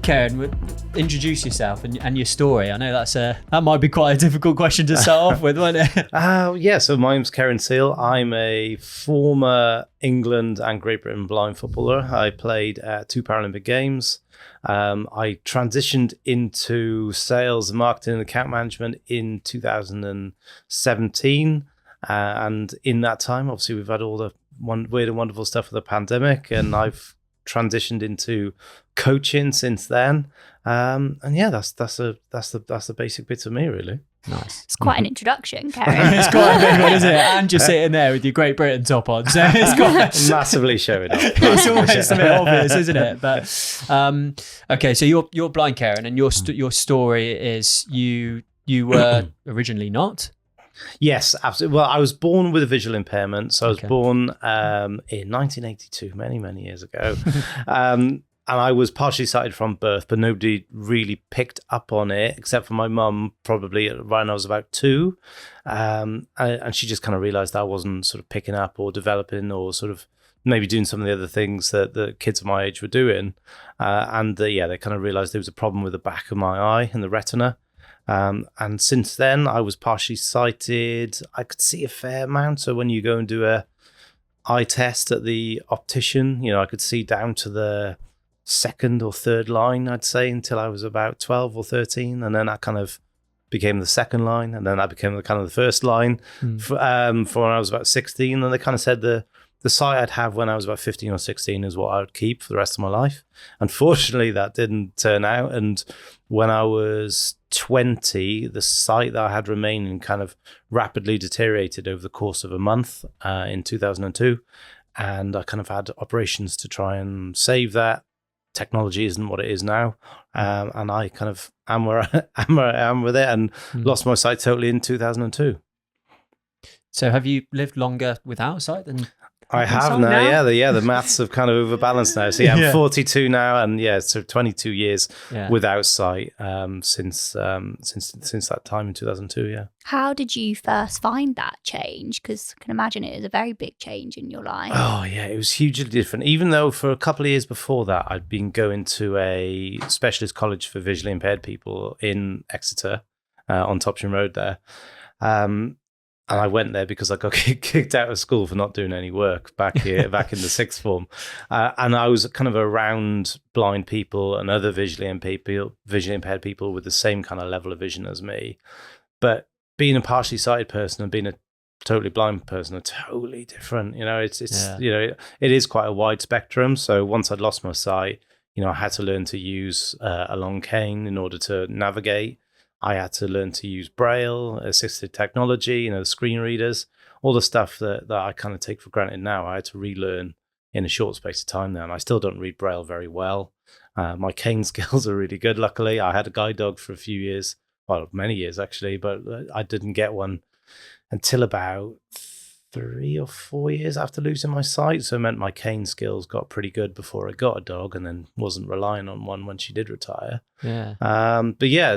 Keryn, introduce yourself and your story. I know that might be quite a difficult question to start off with, wouldn't it? So my name's Keryn Seal. I'm a former England and Great Britain blind footballer. I played at 2 Paralympic Games. I transitioned into sales, marketing and account management in 2017. And in that time, obviously, we've had all the weird and wonderful stuff of the pandemic, and I've transitioned into coaching since then. And yeah, that's the basic bits of me, really. Nice. It's quite an introduction, Keryn. It's quite a big one, isn't it? And you're sitting there with your Great Britain top on, so it's quite massively showing up. It's almost a bit obvious, isn't it? But okay, so you're blind, Keryn, and your story is you were originally not. Yes, absolutely. Well, I was born with a visual impairment. So I was born in 1982, many years ago. And I was partially sighted from birth, but nobody really picked up on it, except for my mum, probably when I was about 2. And she just kind of realized I wasn't sort of picking up or developing or sort of maybe doing some of the other things that the kids of my age were doing. They kind of realized there was a problem with the back of my eye and the retina. And since then, I was partially sighted. I could see a fair amount. So when you go and do a eye test at the optician, I could see down to the second or third line, I'd say, until I was about 12 or 13. And then I kind of became the second line. And then I became the first line for when I was about 16. And they kind of said the sight I'd have when I was about 15 or 16 is what I would keep for the rest of my life. Unfortunately, that didn't turn out. And when I was 20, the sight that I had remaining kind of rapidly deteriorated over the course of a month in 2002. And I kind of had operations to try and save that. Technology isn't what it is now. And I kind of am where I am with it and lost my sight totally in 2002. So have you lived longer without sight than... I have now. Yeah, the maths have kind of overbalanced now. So I'm 42 now, and so 22 years without sight since that time in 2002. Yeah. How did you first find that change? Because I can imagine it is a very big change in your life. Oh yeah, it was hugely different. Even though for a couple of years before that, I'd been going to a specialist college for visually impaired people in Exeter on Topsham Road there. And I went there because I got kicked out of school for not doing any work back in the sixth form. And I was kind of around blind people and other visually impaired people with the same kind of level of vision as me. But being a partially sighted person and being a totally blind person are totally different. It is quite a wide spectrum. So once I'd lost my sight, I had to learn to use a long cane in order to navigate. I had to learn to use Braille, assisted technology, the screen readers, all the stuff that I kind of take for granted now. I had to relearn in a short space of time now, and I still don't read Braille very well. My cane skills are really good, luckily. I had a guide dog for a few years, well, many years actually, but I didn't get one until about 3 or 4 years after losing my sight. So it meant my cane skills got pretty good before I got a dog, and then wasn't relying on one when she did retire. Yeah.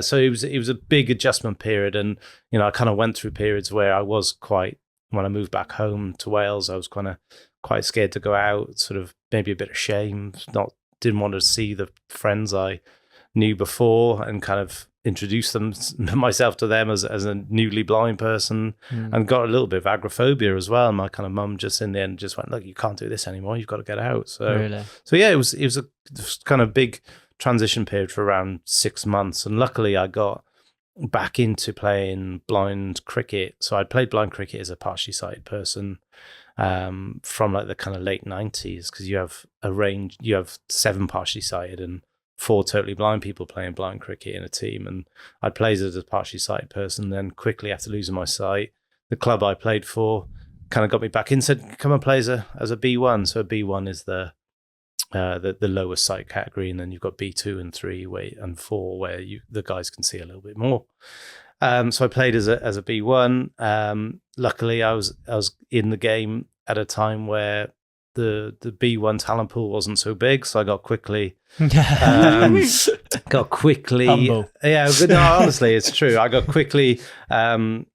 So it was a big adjustment period, and I kind of went through periods where I was when I moved back home to Wales, I was kind of quite scared to go out, sort of maybe a bit of shame, didn't want to see the friends I knew before and kind of introduce myself to them as a newly blind person, and got a little bit of agoraphobia as well. And my kind of mum just in the end just went, look, you can't do this anymore. You've got to get out. So, really? So yeah, it was a kind of big transition period for around 6 months. And luckily I got back into playing blind cricket. So I'd played blind cricket as a partially sighted person from like the kind of late 90s, because you have 7 partially sighted and 4 totally blind people playing blind cricket in a team. And I played as a partially sighted person. Then quickly after losing my sight, the club I played for kind of got me back in, said, come and play as a B1. So a B1 is the lowest sight category. And then you've got B2 and 3 and 4 where the guys can see a little bit more. So I played as a B1. Luckily, I was in the game at a time where the B1 talent pool wasn't so big, so I got quickly Humble. Yeah, no, honestly, it's true. I got quickly kind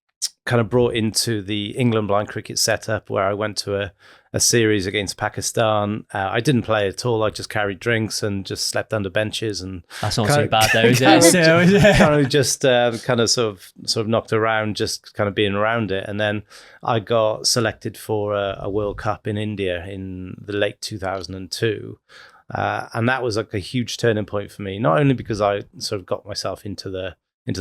of brought into the England blind cricket setup, where I went to a series against Pakistan. I didn't play at all. I just carried drinks and just slept under benches, and that's not too bad though, is it? Kind of just kind of sort of knocked around, just kind of being around it. And then I got selected for a World Cup in India in the late 2002. And that was like a huge turning point for me, not only because I sort of got myself into the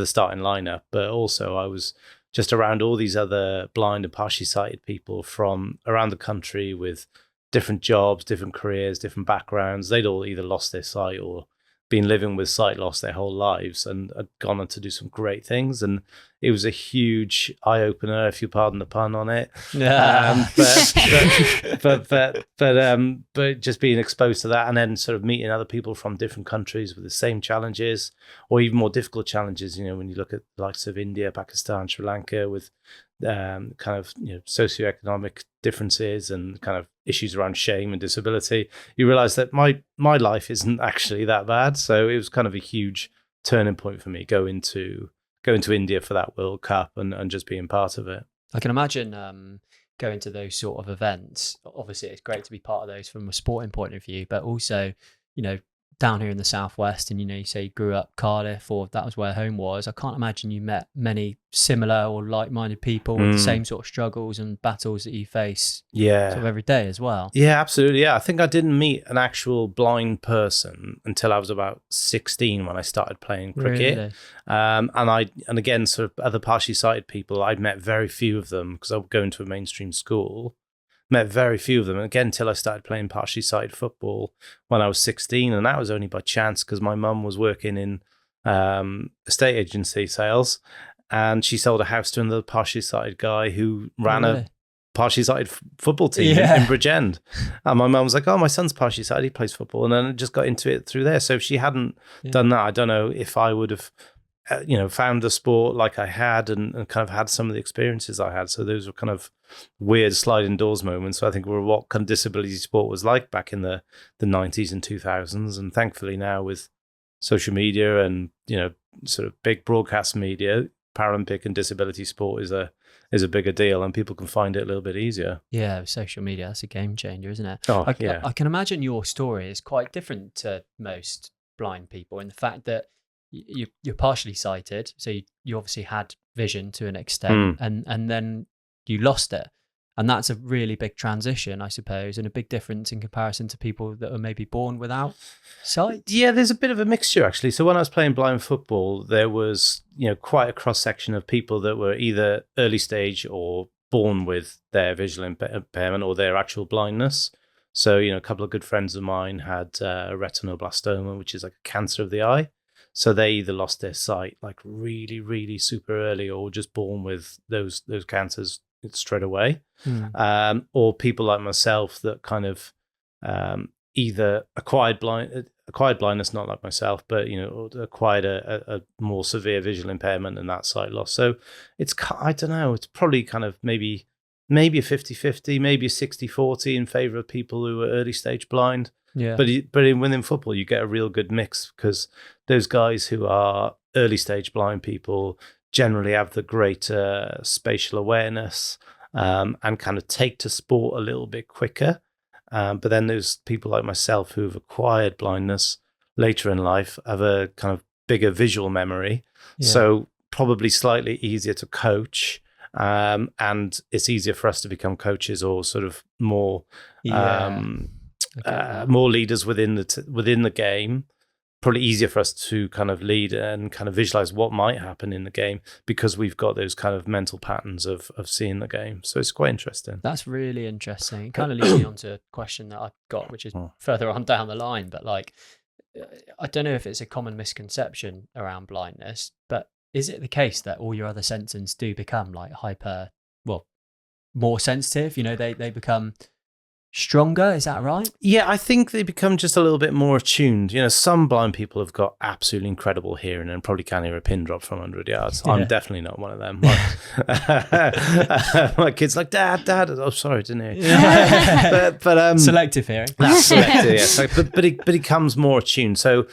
starting lineup, but also I was just around all these other blind and partially sighted people from around the country with different jobs, different careers, different backgrounds. They'd all either lost their sight or been living with sight loss their whole lives, and had gone on to do some great things. And it was a huge eye opener, if you pardon the pun on it. But just being exposed to that, and then sort of meeting other people from different countries with the same challenges, or even more difficult challenges. When you look at the likes of India, Pakistan, Sri Lanka, with kind of socioeconomic differences and kind of issues around shame and disability, you realize that my life isn't actually that bad. So it was kind of a huge turning point for me going to India for that World Cup and just being part of it. I can imagine going to those sort of events. Obviously, it's great to be part of those from a sporting point of view, but also, down here in the Southwest, and you say you grew up Cardiff, or that was where home was. I can't imagine you met many similar or like-minded people with the same sort of struggles and battles that you face sort of every day as well. Yeah, absolutely. Yeah, I think I didn't meet an actual blind person until I was about 16 when I started playing cricket. Really? And again, sort of other partially sighted people, I'd met very few of them because I was going to a mainstream school. Met very few of them, and again, until I started playing partially sighted football when I was 16, and that was only by chance because my mum was working in estate agency sales, and she sold a house to another partially sighted guy who ran a partially sighted football team in Bridgend. And my mum was like, "Oh, my son's partially sighted; he plays football," and then I just got into it through there. So if she hadn't done that, I don't know if I would have found the sport like I had and kind of had some of the experiences I had. So those were kind of weird sliding doors moments. So I think were what kind of disability sport was like back in the 90s and 2000s. And thankfully now with social media and, sort of big broadcast media, Paralympic and disability sport is a bigger deal, and people can find it a little bit easier. Yeah, social media, that's a game changer, isn't it? Oh, I can imagine your story is quite different to most blind people in the fact that you're partially sighted, so you obviously had vision to an extent, and then you lost it, and that's a really big transition, I suppose, and a big difference in comparison to people that are maybe born without sight. Yeah, there's a bit of a mixture actually. So when I was playing blind football, there was quite a cross section of people that were either early stage or born with their visual impairment or their actual blindness. So a couple of good friends of mine had retinoblastoma, which is like a cancer of the eye. So they either lost their sight like really, really super early, or just born with those cancers straight away. Or people like myself that kind of either acquired blindness, not like myself, but acquired a more severe visual impairment and that sight loss. So it's, I don't know, it's probably kind of maybe a 50-50, maybe a 60-40 in favor of people who are early stage blind. Yeah. But within football, you get a real good mix because those guys who are early stage blind people generally have the greater spatial awareness and kind of take to sport a little bit quicker. But then there's people like myself who've acquired blindness later in life, have a kind of bigger visual memory. Yeah. So probably slightly easier to coach. And it's easier for us to become coaches or sort of more... more leaders within the game. Probably easier for us to kind of lead and kind of visualize what might happen in the game because we've got those kind of mental patterns of seeing the game. So it's quite interesting. That's really interesting. It kind of leads me on to a question that I've got, which is further on down the line. But like, I don't know if it's a common misconception around blindness, but is it the case that all your other senses do become like more sensitive? They become stronger, is that right? Yeah, I think they become just a little bit more attuned. Some blind people have got absolutely incredible hearing and probably can't hear a pin drop from 100 yards. Yeah. I'm definitely not one of them. My kid's like, Dad. Oh, sorry, didn't hear. Yeah. but selective hearing. That's selective, yes. But he becomes more attuned. So,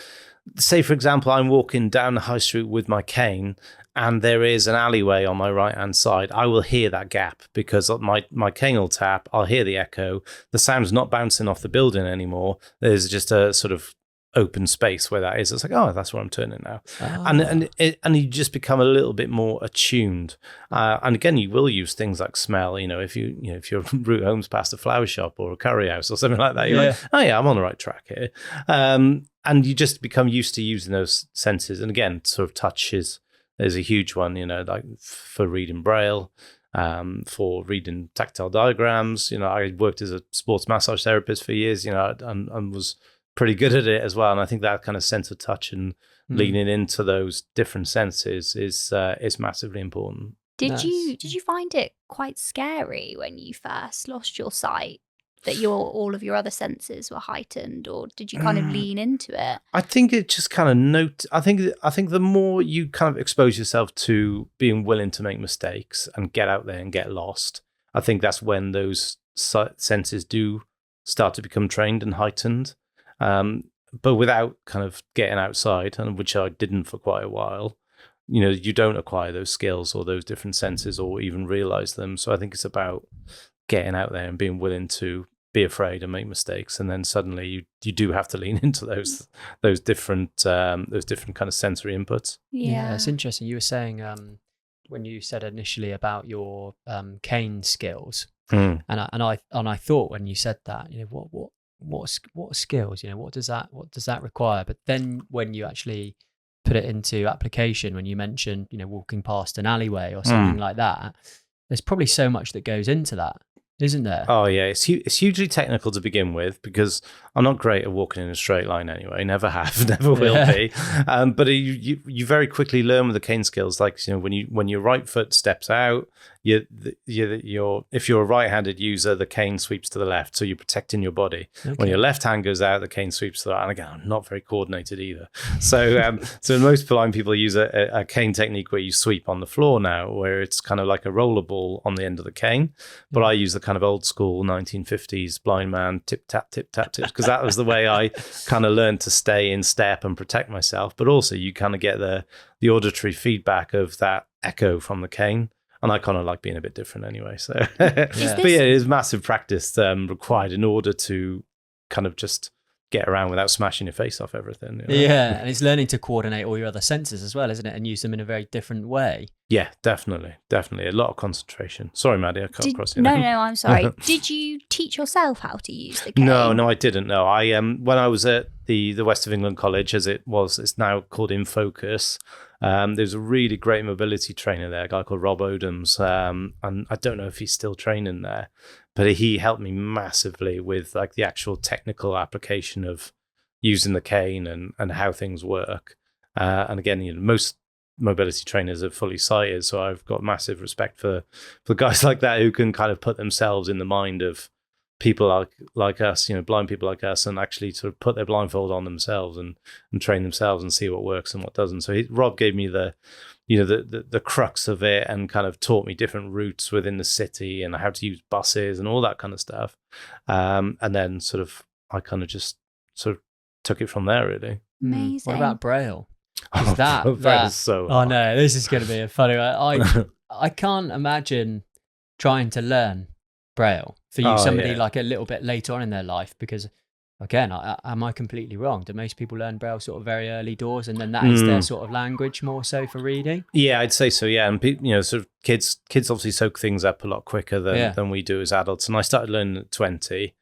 say for example, I'm walking down the high street with my cane, and there is an alleyway on my right-hand side, I will hear that gap because my cane will tap, I'll hear the echo, the sound's not bouncing off the building anymore, there's just a sort of open space where that is. It's like, oh, that's where I'm turning now. And you just become a little bit more attuned. And again, you will use things like smell. If your route home's past a flower shop or a curry house or something like that, you're like, oh yeah, I'm on the right track here. And you just become used to using those senses. And again, sort of touch is a huge one, like for reading Braille, for reading tactile diagrams. I worked as a sports massage therapist for years, and was pretty good at it as well. And I think that kind of sense of touch and leaning into those different senses is massively important. Did you find it quite scary when you first lost your sight, that all of your other senses were heightened, or did you kind of lean into it? I think it just kind of I think the more you kind of expose yourself to being willing to make mistakes and get out there and get lost, I think that's when those senses do start to become trained and heightened. But without kind of getting outside, and which I didn't for quite a while, you don't acquire those skills or those different senses or even realize them. So I think it's about getting out there and being willing to be afraid and make mistakes, and then suddenly you do have to lean into those different kind of sensory inputs. Yeah, it's interesting. You were saying when you said initially about your cane skills, and I thought when you said that, what skills, what does that require? But then when you actually put it into application, when you mentioned, walking past an alleyway or something like that, there's probably so much that goes into that, isn't there? Oh yeah, it's hugely technical to begin with, because I'm not great at walking in a straight line anyway. Never have, never will be. But you very quickly learn with the cane skills. Like when your right foot steps out, if you're a right-handed user, the cane sweeps to the left, so you're protecting your body. Okay. When your left hand goes out, the cane sweeps to the right. And again, I'm not very coordinated either. So so most blind people use a cane technique where you sweep on the floor now, where it's kind of like a roller ball on the end of the cane. But I use the kind of old school 1950s blind man tip tap because that was the way I kind of learned to stay in step and protect myself. But also you kind of get the auditory feedback of that echo from the cane. And I kind of like being a bit different anyway. So, but yeah, it is massive practice required in order to kind of just get around without smashing your face off everything. Yeah, and it's learning to coordinate all your other senses as well, isn't it? And use them in a very different way. Yeah, definitely. A lot of concentration. Sorry, Maddie, I cut across you. No, I'm sorry. Did you teach yourself how to use the cane? No, I didn't. No, I when I was at the West of England College, it's now called In Focus. There's a really great mobility trainer there, a guy called Rob Odoms, and I don't know if he's still training there, but he helped me massively with like the actual technical application of using the cane and how things work. And again, most mobility trainers are fully sighted, so I've got massive respect for guys like that who can kind of put themselves in the mind of people like us, blind people like us, and actually sort of put their blindfold on themselves and train themselves and see what works and what doesn't. So Rob gave me the crux of it and kind of taught me different routes within the city and how to use buses and all that kind of stuff. And then sort of I kind of just sort of took it from there, really. Amazing. What about Braille? Braille is so hard. Oh no, this is going to be a funny one. I can't imagine trying to learn Braille for you, somebody like a little bit later on in their life, because again, am I completely wrong? Do most people learn Braille sort of very early doors, and then that is their sort of language more so for reading? Yeah, I'd say so. Yeah, and sort of kids obviously soak things up a lot quicker than we do as adults. And I started learning at 20,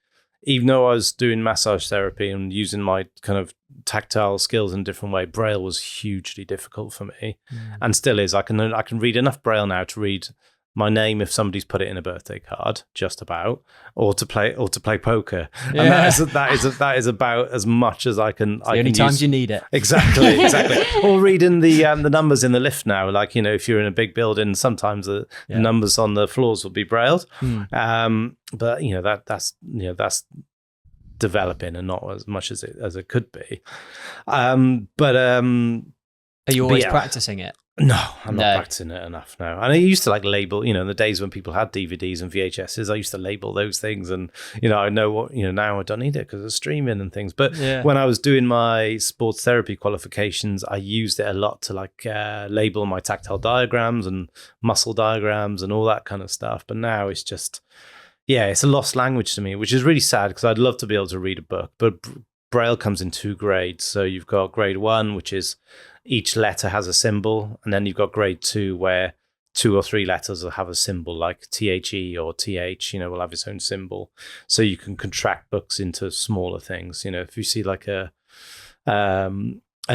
even though I was doing massage therapy and using my kind of tactile skills in a different way. Braille was hugely difficult for me, and still is. I can read enough Braille now to read my name if somebody's put it in a birthday card, just about, or to play poker, and that is about as much as I can. The only times you need it. Exactly. Or reading the numbers in the lift now, like if you're in a big building, sometimes the numbers on the floors will be brailled, but that's developing and not as much as it could be. Are you always practicing it? No, I'm No. not practicing it enough now. And I used to like label, in the days when people had DVDs and VHSs, I used to label those things. And, I know what, now I don't need it because of streaming and things. But when I was doing my sports therapy qualifications, I used it a lot to like label my tactile diagrams and muscle diagrams and all that kind of stuff. But now it's just, it's a lost language to me, which is really sad because I'd love to be able to read a book. But Braille comes in 2 grades. So you've got grade 1, which is each letter has a symbol, and then you've got grade 2 where 2 or 3 letters will have a symbol, like THE or TH, will have its own symbol. So you can contract books into smaller things. If you see like a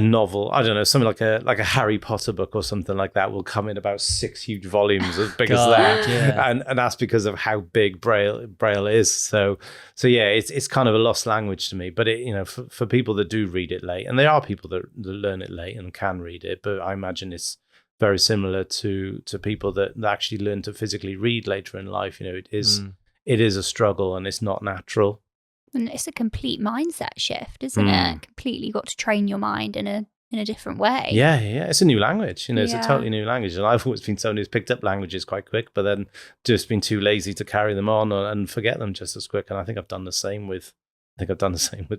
novel, I don't know, something like a Harry Potter book or something like that will come in about 6 huge volumes as big as that. Yeah. And that's because of how big Braille is. So it's kind of a lost language to me. But it, for people that do read it late, and there are people that learn it late and can read it, but I imagine it's very similar to people that actually learn to physically read later in life. It is a struggle and it's not natural. And it's a complete mindset shift, isn't it? Completely got to train your mind in a different way. Yeah. It's a new language. It's a totally new language. And I've always been someone who's picked up languages quite quick, but then just been too lazy to carry them on and forget them just as quick. And I think I've done the same with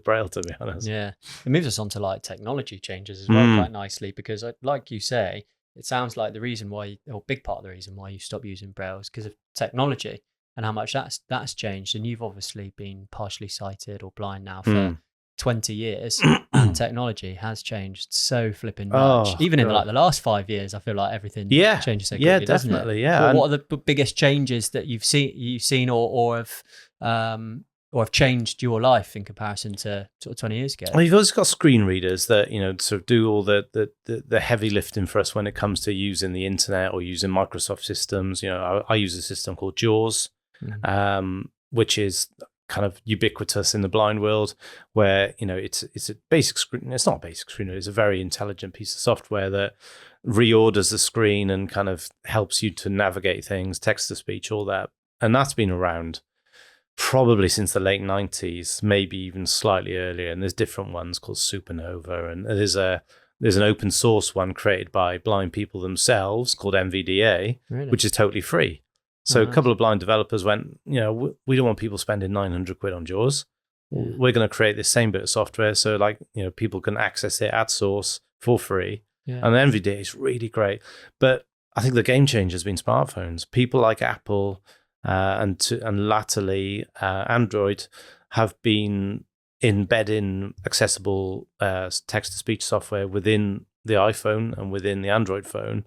Braille, to be honest. Yeah. It moves us on to like technology changes as well quite nicely, because like you say, it sounds like the reason why, or a big part of the reason why you stopped using Braille is because of technology and how much that's changed. And you've obviously been partially sighted or blind now for 20 years, and technology has changed so flipping much. Even in like the last 5 years, I feel like everything changes so quickly. Yeah, definitely. Yeah. What are the biggest changes that you've seen or have changed your life in comparison to sort of 20 years ago? Well, you've also got screen readers that, sort of do all the heavy lifting for us when it comes to using the internet or using Microsoft systems. I use a system called JAWS, which is kind of ubiquitous in the blind world, where it's a basic screen. It's not a basic screen. It's a very intelligent piece of software that reorders the screen and kind of helps you to navigate things, text to speech, all that. And that's been around probably since the late 90s, maybe even slightly earlier. And there's different ones called Supernova, and there's an open source one created by blind people themselves called MVDA, which is totally free. So a couple of blind developers went, we don't want people spending 900 quid on JAWS. We're going to create this same bit of software so like, people can access it at source for free. Yeah. And the MVDA is really great. But I think the game changer has been smartphones. People like Apple and latterly Android have been embedding accessible text-to-speech software within the iPhone and within the Android phone.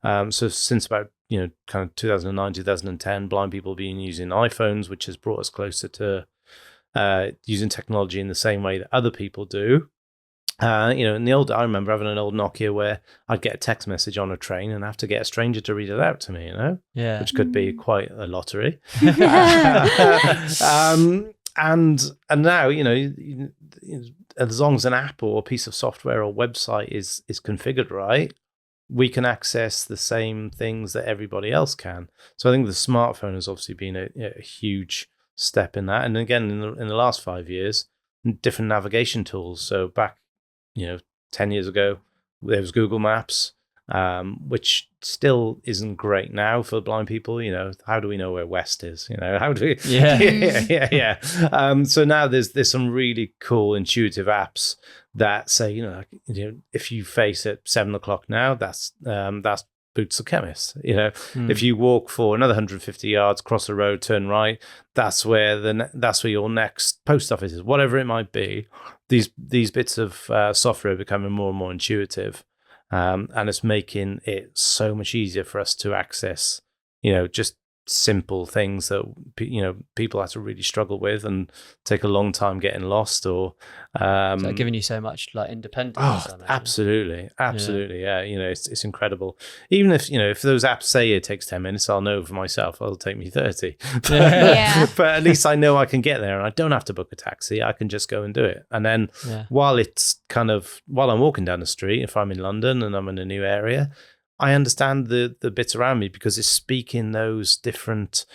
So since about kind of 2009, 2010, blind people have been using iPhones, which has brought us closer to using technology in the same way that other people do. I remember having an old Nokia where I'd get a text message on a train and have to get a stranger to read it out to me, which could be quite a lottery. And now, as long as an app or a piece of software or website is configured right, we can access the same things that everybody else can. So I think the smartphone has obviously been a huge step in that. And again, in the last 5 years, different navigation tools. So back, 10 years ago, there was Google Maps, which still isn't great now for blind people. How do we know where west is? How do we? Yeah. So now there's some really cool intuitive apps that say, if you face at 7 o'clock now, that's Boots the Chemist. If you walk for another 150 yards, cross the road, turn right, that's where your next post office is. Whatever it might be, these bits of software are becoming more and more intuitive, and it's making it so much easier for us to access, just simple things that people have to really struggle with and take a long time getting lost, or so giving you so much like independence. Absolutely yeah. It's incredible. Even if those apps say it takes 10 minutes, I'll know for myself it'll take me 30. But at least I know I can get there and I don't have to book a taxi. I can just go and do it. And then while I'm walking down the street, if I'm in London and I'm in a new area, I understand the bits around me because it's speaking those different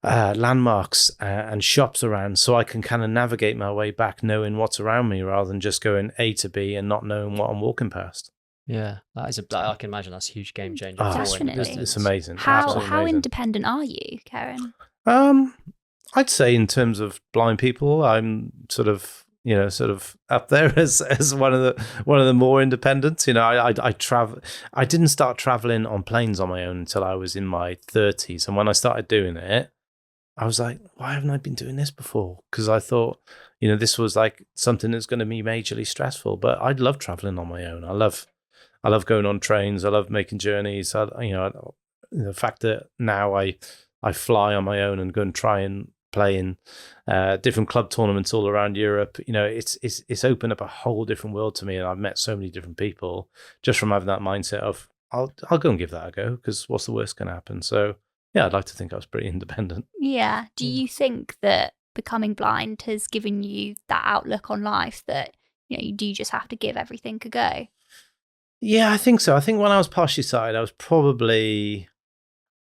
landmarks and shops around, so I can kind of navigate my way back knowing what's around me rather than just going A to B and not knowing what I'm walking past. Yeah, I can imagine that's a huge game changer. Oh, for Definitely. independence. it's amazing. How Absolutely how amazing. independent are you, Keryn? I'd say in terms of blind people, I'm sort of up there as one of the more independent. I travel. I didn't start traveling on planes on my own until I was in my 30s, and when I started doing it, I was like, why haven't I been doing this before? Because I thought, this was like something that's going to be majorly stressful. But I love traveling on my own. I love going on trains. I love making journeys. The fact that now I fly on my own and go and try and play in different club tournaments all around Europe. It's opened up a whole different world to me, and I've met so many different people just from having that mindset of I'll go and give that a go, because what's the worst going to happen? So yeah, I'd like to think I was pretty independent. Yeah. Do you think that becoming blind has given you that outlook on life that you do just have to give everything a go? Yeah, I think so. I think when I was partially sighted, I was probably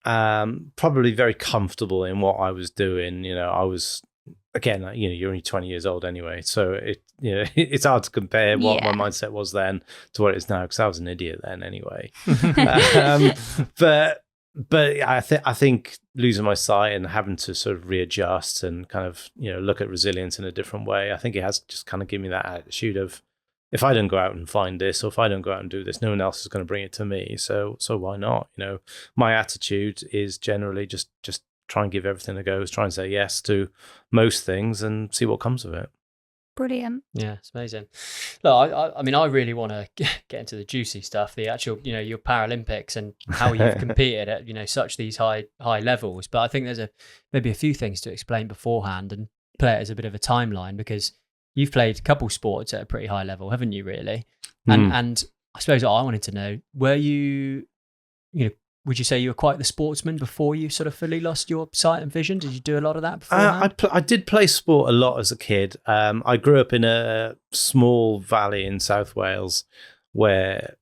very comfortable in what I was doing. I was, again, you're only 20 years old anyway, so it's hard to compare what my mindset was then to what it is now, because I was an idiot then anyway. But I think losing my sight and having to sort of readjust and kind of look at resilience in a different way, I think it has just kind of given me that attitude of, if I don't go out and find this, or if I don't go out and do this, no one else is going to bring it to me. So why not? My attitude is generally just try and give everything a go, try and say yes to most things and see what comes of it. Brilliant. Yeah, it's amazing. Look, I mean, I really want to get into the juicy stuff, the actual, your Paralympics and how you've competed at, such these high levels. But I think there's maybe a few things to explain beforehand and play it as a bit of a timeline, because you've played a couple sports at a pretty high level, haven't you, really? And I suppose I wanted to know, were you, would you say you were quite the sportsman before you sort of fully lost your sight and vision? Did you do a lot of that beforehand? I did play sport a lot as a kid. I grew up in a small valley in South Wales where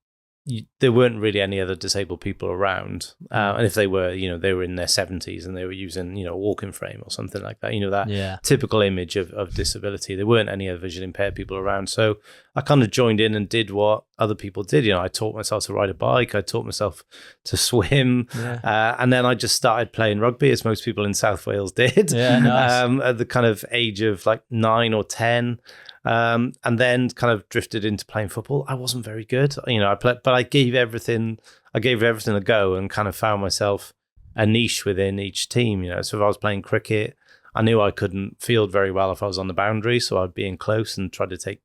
there weren't really any other disabled people around. And if they were, they were in their 70s and they were using, a walking frame or something like that. That typical image of disability. There weren't any other visually impaired people around. So I kind of joined in and did what other people did. I taught myself to ride a bike. I taught myself to swim. And then I just started playing rugby, as most people in South Wales did. Yeah, nice. At the kind of age of like 9 or 10. And then kind of drifted into playing football. I wasn't very good, but I gave everything a go and kind of found myself a niche within each team. So if I was playing cricket, I knew I couldn't field very well if I was on the boundary, so I'd be in close and try to take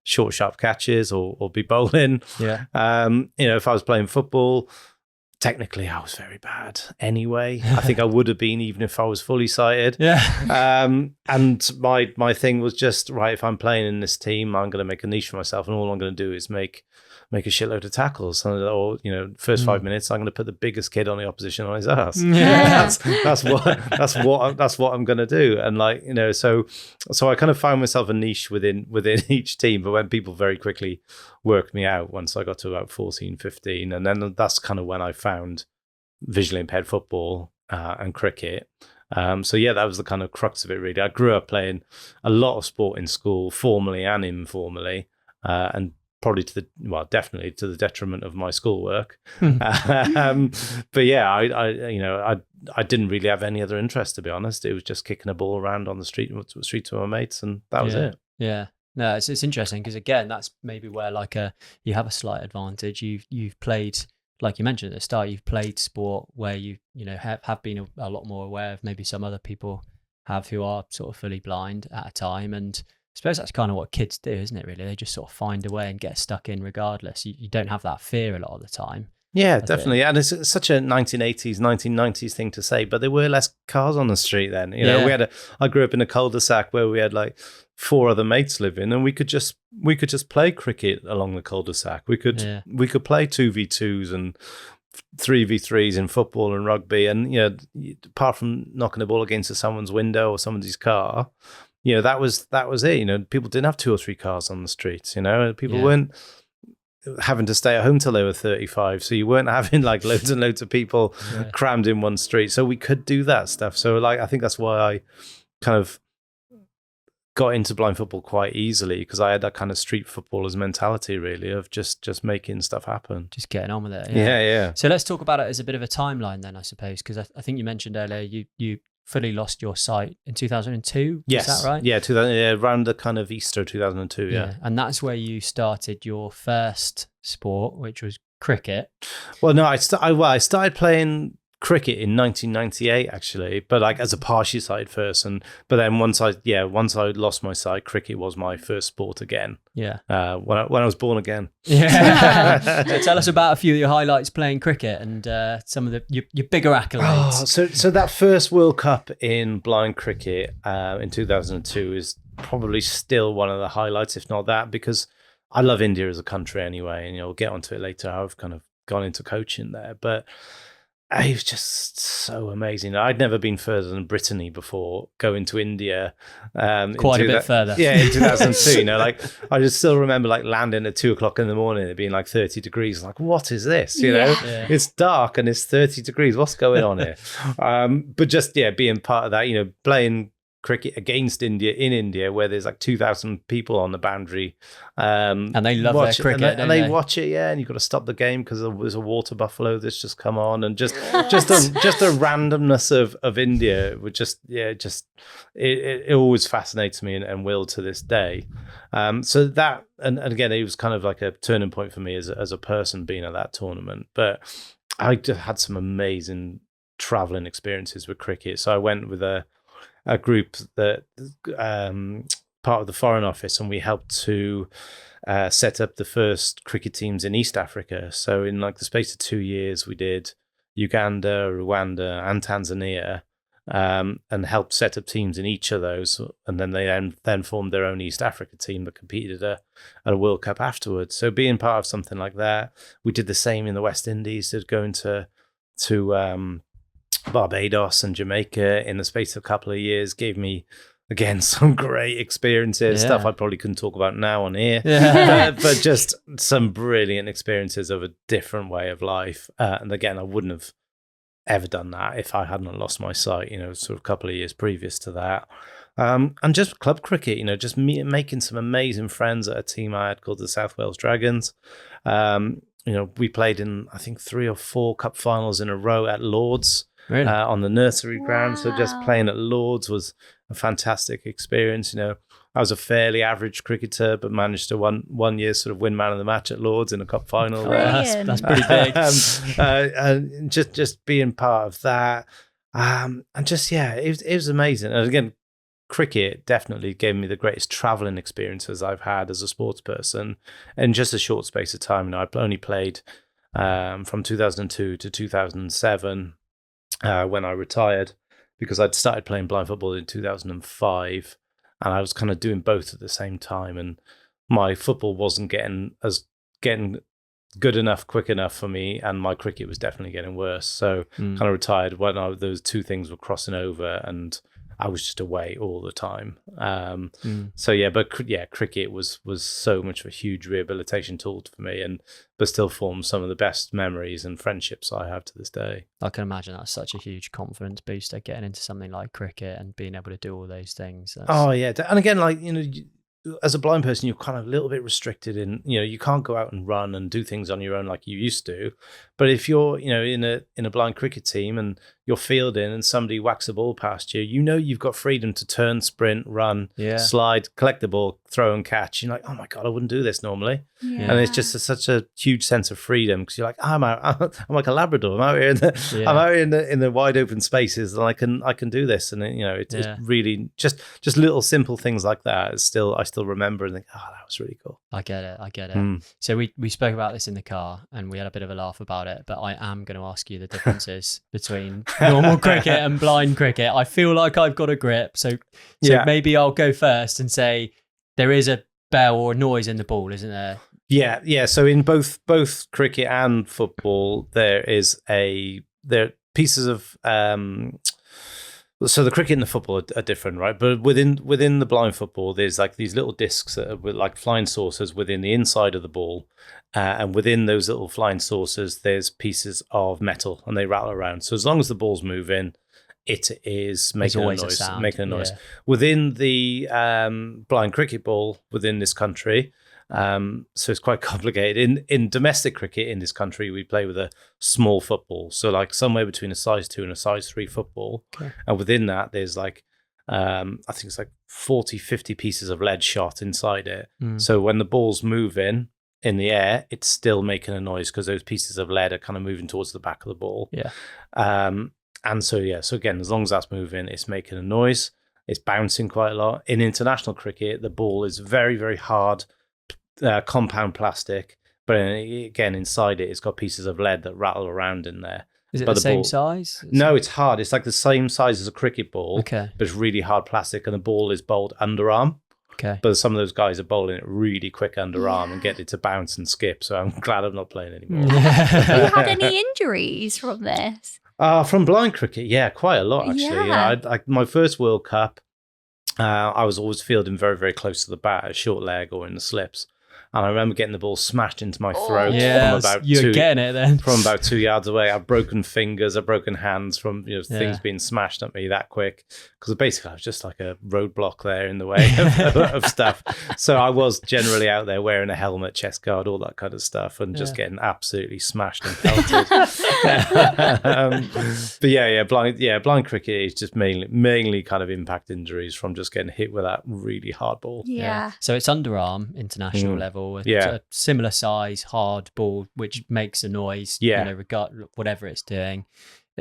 short, sharp catches or be bowling. Yeah. If I was playing football, technically I was very bad anyway. I think I would have been even if I was fully sighted. Yeah. And my thing was just, right, if I'm playing in this team, I'm going to make a niche for myself, and all I'm going to do is make a shitload of tackles. Or first 5 minutes, I'm going to put the biggest kid on the opposition on his ass. Yeah. That's what I'm going to do. And so I kind of found myself a niche within each team. But when people very quickly worked me out, once I got to about 14, 15, and then that's kind of when I found visually impaired football and cricket. So yeah, that was the kind of crux of it, really. I grew up playing a lot of sport in school, formally and informally, and probably definitely to the detriment of my schoolwork. But yeah, I didn't really have any other interest, to be honest. It was just kicking a ball around on the street with my mates, and that was it. Yeah. No, it's interesting, because again, that's maybe where you have a slight advantage. You've played, like you mentioned at the start, you've played sport where you have been a lot more aware of maybe some other people have who are sort of fully blind at a time. And I suppose that's kind of what kids do, isn't it, really? They just sort of find a way and get stuck in regardless. You don't have that fear a lot of the time. Yeah, definitely. And it's such a 1980s, 1990s thing to say, but there were less cars on the street then. I grew up in a cul-de-sac where we had like 4 other mates living, and we could just play cricket along the cul-de-sac. We could play 2v2s and 3v3s in football and rugby. And, apart from knocking a ball against someone's window or someone's car, that was it. People didn't have 2 or 3 cars on the streets. People weren't having to stay at home till they were 35, so you weren't having like loads and loads of people crammed in one street. So we could do that stuff. So I think that's why I kind of got into blind football quite easily because I had that kind of street footballer's mentality, really, of just making stuff happen. Just getting on with it. Yeah. So let's talk about it as a bit of a timeline then, I suppose, because I think you mentioned earlier you fully lost your sight in 2002. Yes. Is that right? Yeah, around the kind of Easter 2002, yeah. And that's where you started your first sport, which was cricket. Well, no, I started playing cricket in 1998 actually, but like as a partially sighted person. But then once I lost my sight, cricket was my first sport again. Yeah. When I was born again. Yeah. So tell us about a few of your highlights playing cricket and some of your bigger accolades. So that first World Cup in blind cricket in 2002 is probably still one of the highlights, if not that, because I love India as a country anyway, and we'll get onto it later. I've kind of gone into coaching there, but it was just so amazing. I'd never been further than Brittany before going to India. Quite a bit further. Yeah, in 2002. Like I just still remember like landing at 2:00 in the morning, it being like 30 degrees. Like, what is this? You know, it's dark and it's 30 degrees. What's going on here? But just being part of that, playing cricket against India in India, where there's like 2,000 people on the boundary, and they love their cricket, and they watch it, and you've got to stop the game because there's a water buffalo that's just come on, and just the randomness of India would it always fascinates me and will to this day. So that and again, it was kind of like a turning point for me as a person being at that tournament. But I just had some amazing traveling experiences with cricket. So I went with a group that part of the Foreign Office, and we helped to set up the first cricket teams in East Africa. So in like the space of 2 years, we did Uganda, Rwanda, and Tanzania, and helped set up teams in each of those. And then they then formed their own East Africa team that competed at a World Cup afterwards. So being part of something like that, we did the same in the West Indies, going to Barbados and Jamaica in the space of a couple of years, gave me again some great experiences, stuff I probably couldn't talk about now on here, but just some brilliant experiences of a different way of life. And again, I wouldn't have ever done that if I hadn't lost my sight, sort of a couple of years previous to that. And just club cricket, just making some amazing friends at a team I had called the South Wales Dragons. We played in, I think, 3 or 4 cup finals in a row at Lords. Really? On the nursery ground. So just playing at Lords was a fantastic experience. I was a fairly average cricketer, but managed to one year sort of win man of the match at Lords in a cup final. That's pretty big. And just being part of that. And just, it was amazing. And again, cricket definitely gave me the greatest traveling experiences I've had as a sports person in just a short space of time. I only played from 2002 to 2007. When I retired, because I'd started playing blind football in 2005, and I was kind of doing both at the same time, and my football wasn't getting good enough, quick enough for me, and my cricket was definitely getting worse. So kind of retired when those two things were crossing over, and I was just away all the time. Cricket was so much of a huge rehabilitation tool for me, but still forms some of the best memories and friendships I have to this day. I can imagine that's such a huge confidence booster, getting into something like cricket and being able to do all those things. Oh yeah, and again, like as a blind person, you're kind of a little bit restricted in, you can't go out and run and do things on your own like you used to. But if you're, in a blind cricket team and you're fielding and somebody whacks a ball past you, you've got freedom to turn, sprint, run, slide, collect the ball, throw and catch. You're like, oh my God, I wouldn't do this normally. Yeah. And it's just such a huge sense of freedom, because you're like, I'm like a Labrador. I'm out here in the wide open spaces, and I can do this. And it's really just little simple things like that. I still remember and think, oh, that was really cool. I get it. So we spoke about this in the car and we had a bit of a laugh about it, but I am going to ask you the differences between normal cricket and blind cricket. I feel like I've got a grip. So maybe I'll go first and say there is a bell or noise in the ball, isn't there? Yeah. So in both cricket and football, there are pieces of so the cricket and the football are different, right? But within the blind football, there's like these little discs that are like flying saucers within the inside of the ball, and within those little flying saucers, there's pieces of metal, and they rattle around. So as long as the ball's moving it is making a always a noise. sound, Making a noise. yeah. Within the blind cricket ball within this country, so it's quite complicated. In domestic cricket in this country, we play with a small football, so like somewhere between a size 2 and a size 3 football. Okay. And within that, there's like I think it's like 40, 50 pieces of lead shot inside it. So when the ball's moving in the air, it's still making a noise because those pieces of lead are kind of moving towards the back of the ball. Yeah. And so again, as long as that's moving, it's making a noise. It's bouncing quite a lot. In international cricket, the ball is very, very hard, compound plastic. But again, inside it, it's got pieces of lead that rattle around in there. Is it the same size? No, it's hard. It's like the same size as a cricket ball, okay, but it's really hard plastic, and the ball is bowled underarm. Okay. But some of those guys are bowling it really quick underarm and get it to bounce and skip. So I'm glad I'm not playing anymore. Have you had any injuries from this? From blind cricket, yeah, quite a lot actually. Yeah. My first World Cup, I was always fielding very, very close to the bat, a short leg or in the slips. And I remember getting the ball smashed into my throat from about you're getting it then. from about 2 yards away. I've broken fingers, I've broken hands from things being smashed at me that quick. Because basically I was just like a roadblock there in the way of stuff. So I was generally out there wearing a helmet, chest guard, all that kind of stuff, and just getting absolutely smashed and pelted. But blind cricket is just mainly kind of impact injuries from just getting hit with that really hard ball. Yeah. So it's underarm international level. A similar size hard ball which makes a noise. Regard whatever it's doing.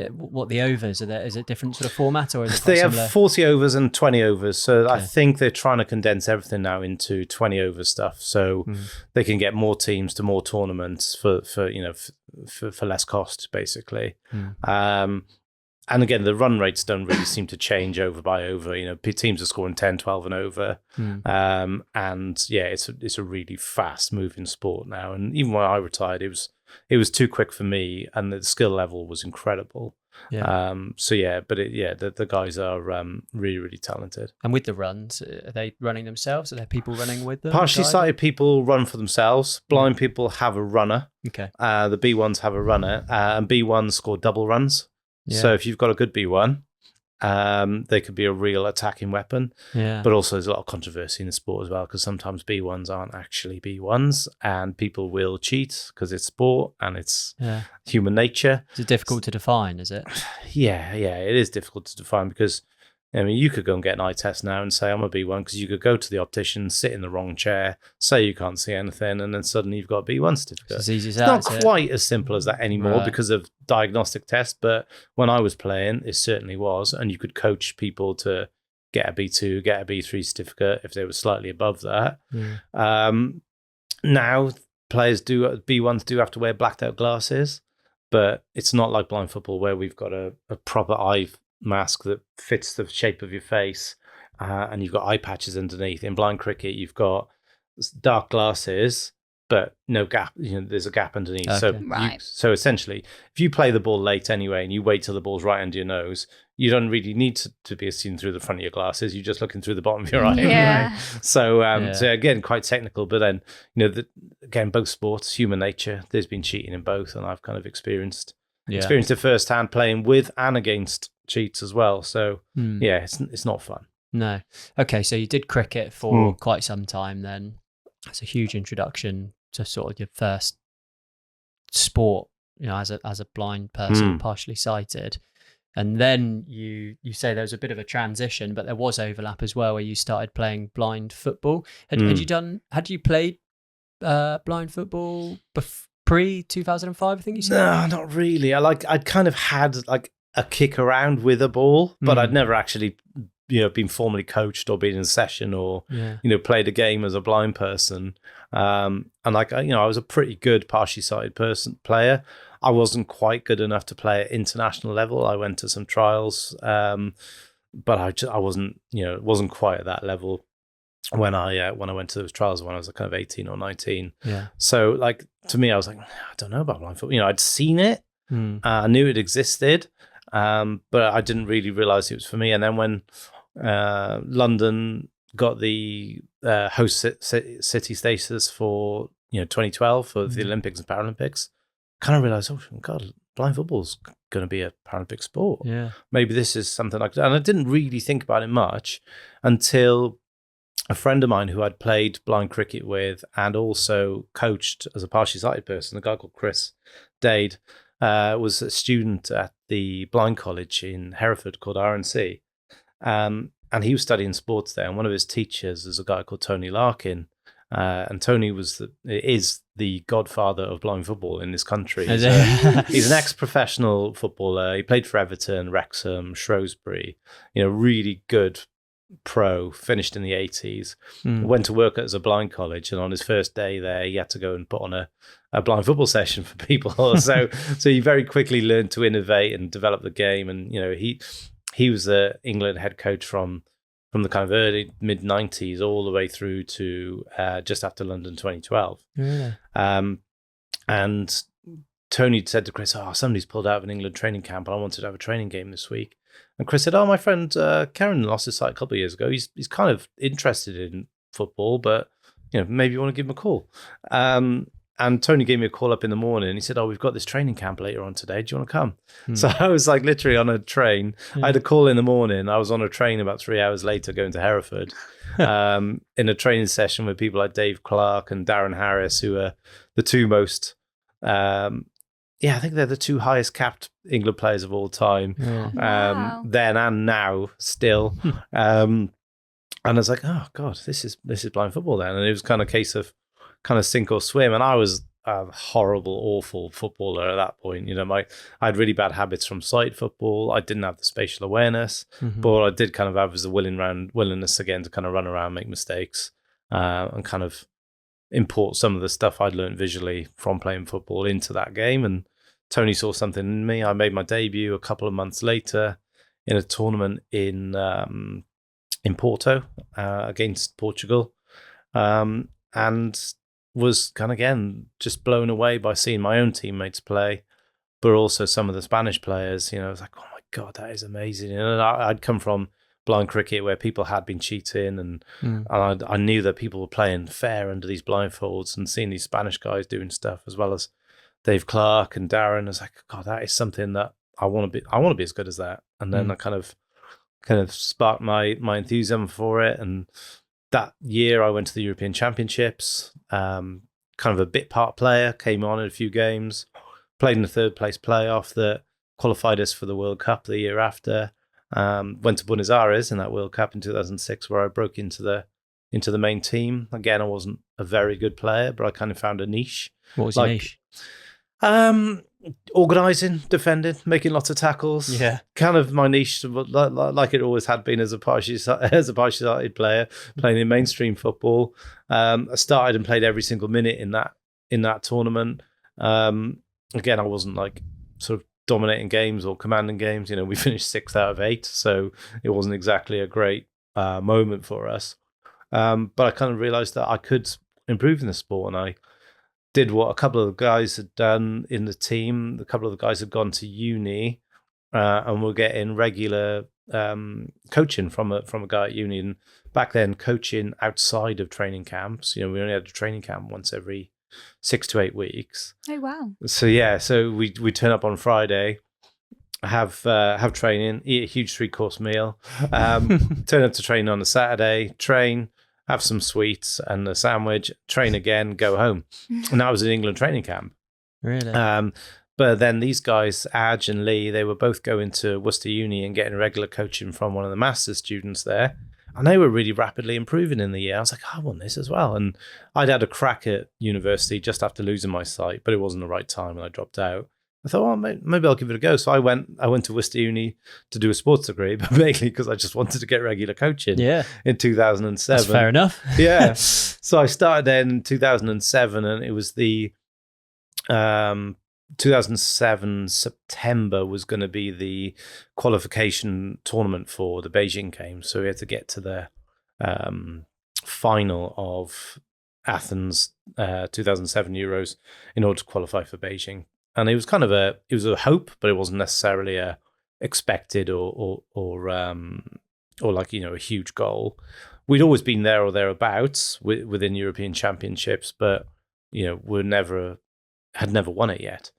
What the overs are there? Is it different sort of format or is it quite they similar? have 40 overs and 20 overs. So I think they're trying to condense everything now into 20 over stuff, so they can get more teams to more tournaments for less cost, basically. And again, the run rates don't really seem to change over by over. Teams are scoring 10, 12 and over. It's a really fast moving sport now. And even when I retired, it was too quick for me, and the skill level was incredible. The guys are really, really talented. And with the runs, are they running themselves? Are there people running with them? Partially sighted people run for themselves. Blind people have a runner. Okay. The B1s have a runner, and B1s score double runs. Yeah. So if you've got a good B1, they could be a real attacking weapon. Yeah. But also there's a lot of controversy in the sport as well, because sometimes B1s aren't actually B1s and people will cheat because it's sport and it's human nature. Is it difficult to define, is it? Yeah, it is difficult to define because, you could go and get an eye test now and say I'm a B1, because you could go to the optician, sit in the wrong chair, say you can't see anything, and then suddenly you've got a B1 certificate. It's as easy as It's that. not quite as simple as that anymore Right. because of diagnostic tests, but when I was playing, it certainly was, and you could coach people to get a B2, get a B3 certificate if they were slightly above that. Now, B1s do have to wear blacked out glasses, but it's not like blind football where we've got a proper eye mask that fits the shape of your face, and you've got eye patches underneath. In blind cricket, you've got dark glasses, but no gap. There's a gap underneath. Okay. So essentially, if you play the ball late anyway, and you wait till the ball's right under your nose, you don't really need to be seen through the front of your glasses. You're just looking through the bottom of your eye. Yeah. Anyway. So again, quite technical. But then again, both sports, human nature. There's been cheating in both, and I've kind of experienced it firsthand, playing with and against cheats as well. So it's not fun. No. Okay, so you did cricket for quite some time then. That's a huge introduction to sort of your first sport, as a blind person, partially sighted. And then you say there was a bit of a transition, but there was overlap as well where you started playing blind football. Had you played blind football pre 2005, I think you said? No, not really. I'd kind of had like a kick around with a ball, but I'd never actually been formally coached or been in a session or played a game as a blind person. And I was a pretty good partially sighted player. I wasn't quite good enough to play at international level. I went to some trials, but I wasn't wasn't quite at that level when I went to those trials when I was kind of 18 or 19. Yeah. So to me, I was like, I don't know about blind football. I'd seen it, I knew it existed, but I didn't really realize it was for me. And then when London got the host city status for 2012 for the Olympics and Paralympics, kind of realized, oh God, blind football's going to be a Paralympic sport. Yeah. Maybe this is something like that. And I didn't really think about it much until a friend of mine who I'd played blind cricket with and also coached as a partially sighted person, a guy called Chris Dade, was a student at the blind college in Hereford called RNC. And he was studying sports there. And one of his teachers is a guy called Tony Larkin. And Tony is the godfather of blind football in this country. He's an ex-professional footballer. He played for Everton, Wrexham, Shrewsbury. Really good pro, finished in the 80s. Went to work as a blind college, and on his first day there, he had to go and put on a blind football session for people. So he very quickly learned to innovate and develop the game. And he was the England head coach from the kind of early mid 90s all the way through to just after London 2012. Really? And Tony said to Chris, somebody's pulled out of an England training camp and I wanted to have a training game this week. And Chris said, my friend Keryn lost his sight a couple of years ago. He's kind of interested in football, but maybe you want to give him a call. And Tony gave me a call up in the morning. And he said, we've got this training camp later on today. Do you want to come? So I was like literally on a train. I had a call in the morning. I was on a train about 3 hours later going to Hereford in a training session with people like Dave Clark and Darren Harris, who are the two most, I think they're the two highest capped England players of all time. Wow. Then and now still. And I was like, oh God, this is blind football then. And it was kind of a case of kind of sink or swim. And I was a horrible, awful footballer at that point. I had really bad habits from sight football. I didn't have the spatial awareness, but what I did kind of have was the willingness again to kind of run around, make mistakes, and kind of import some of the stuff I'd learned visually from playing football into that game. And Tony saw something in me. I made my debut a couple of months later in a tournament in Porto against Portugal, and was kind of, again, just blown away by seeing my own teammates play, but also some of the Spanish players. I was like, oh my God, that is amazing. And I'd come from blind cricket where people had been cheating, and I knew that people were playing fair under these blindfolds, and seeing these Spanish guys doing stuff as well as Dave Clark and Darren. I was like, God, that is something that I want to be as good as that. And then I kind of sparked my enthusiasm for it. And that year I went to the European Championships, kind of a bit part player, came on in a few games, played in the third place playoff that qualified us for the World Cup the year after. Went to Buenos Aires in that World Cup in 2006, where I broke into the main team. Again, I wasn't a very good player, but I kind of found a niche. What was your niche? Organising, defending, making lots of tackles. Yeah, kind of my niche, like it always had been as a partially sighted player playing in mainstream football. I started and played every single minute in that tournament. Again, I wasn't like sort of dominating games or commanding games. We finished 6th out of 8, so it wasn't exactly a great moment for us. But I kind of realised that I could improve in the sport, and I did what a couple of the guys had done in the team. A couple of the guys had gone to uni and were getting regular coaching from a guy at uni. And back then, coaching outside of training camps, we only had a training camp once every 6 to 8 weeks. Oh wow! So we turn up on Friday, have training, eat a huge 3-course meal, turn up to train on a Saturday, train, have some sweets and a sandwich, train again, go home. And that was an England training camp. Really? But then these guys, Aj and Lee, they were both going to Worcester Uni and getting regular coaching from one of the master's students there. And they were really rapidly improving in the year. I was like, I want this as well. And I'd had a crack at university just after losing my sight, but it wasn't the right time and I dropped out. I thought, maybe I'll give it a go. So I went to Worcester Uni to do a sports degree, but mainly because I just wanted to get regular coaching. Yeah. In 2007. That's fair enough. Yeah. So I started then in 2007, and it was the 2007 September was going to be the qualification tournament for the Beijing Games. So we had to get to the final of Athens 2007 Euros in order to qualify for Beijing. And it was kind of a hope, but it wasn't necessarily a expected or like, a huge goal. We'd always been there or thereabouts within European Championships, but, had never won it yet.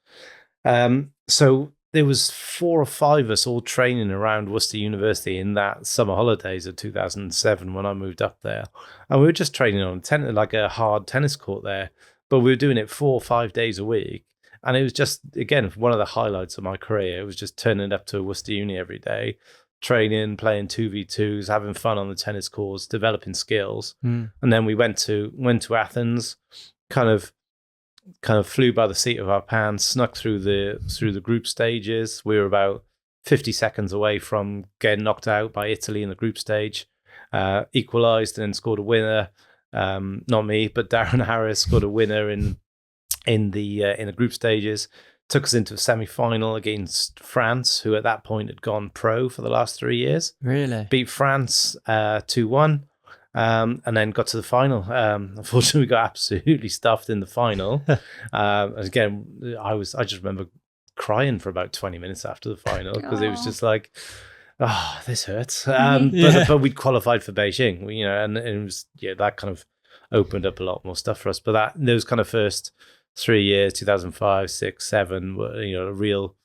So there was 4 or 5 of us all training around Worcester University in that summer holidays of 2007 when I moved up there. And we were just training on like a hard tennis court there, but we were doing it 4 or 5 days a week. And it was just, again, one of the highlights of my career. It was just turning up to Worcester Uni every day, training, playing 2v2s, having fun on the tennis courts, developing skills. And then we went to Athens, kind of flew by the seat of our pants, snuck through the group stages. We were about 50 seconds away from getting knocked out by Italy in the group stage. Equalised and then scored a winner. Not me, but Darren Harris scored a winner in the group stages. Took us into a semi-final against France, who at that point had gone pro for the last 3 years. Really? Beat France 2-1. And then got to the final. Unfortunately, we got absolutely stuffed in the final. Again, I just remember crying for about 20 minutes after the final because it was just like, oh, this hurts. But we'd qualified for Beijing, and it was that kind of opened up a lot more stuff for us. But those kind of first 3 years, 2005, 6, 7, were a real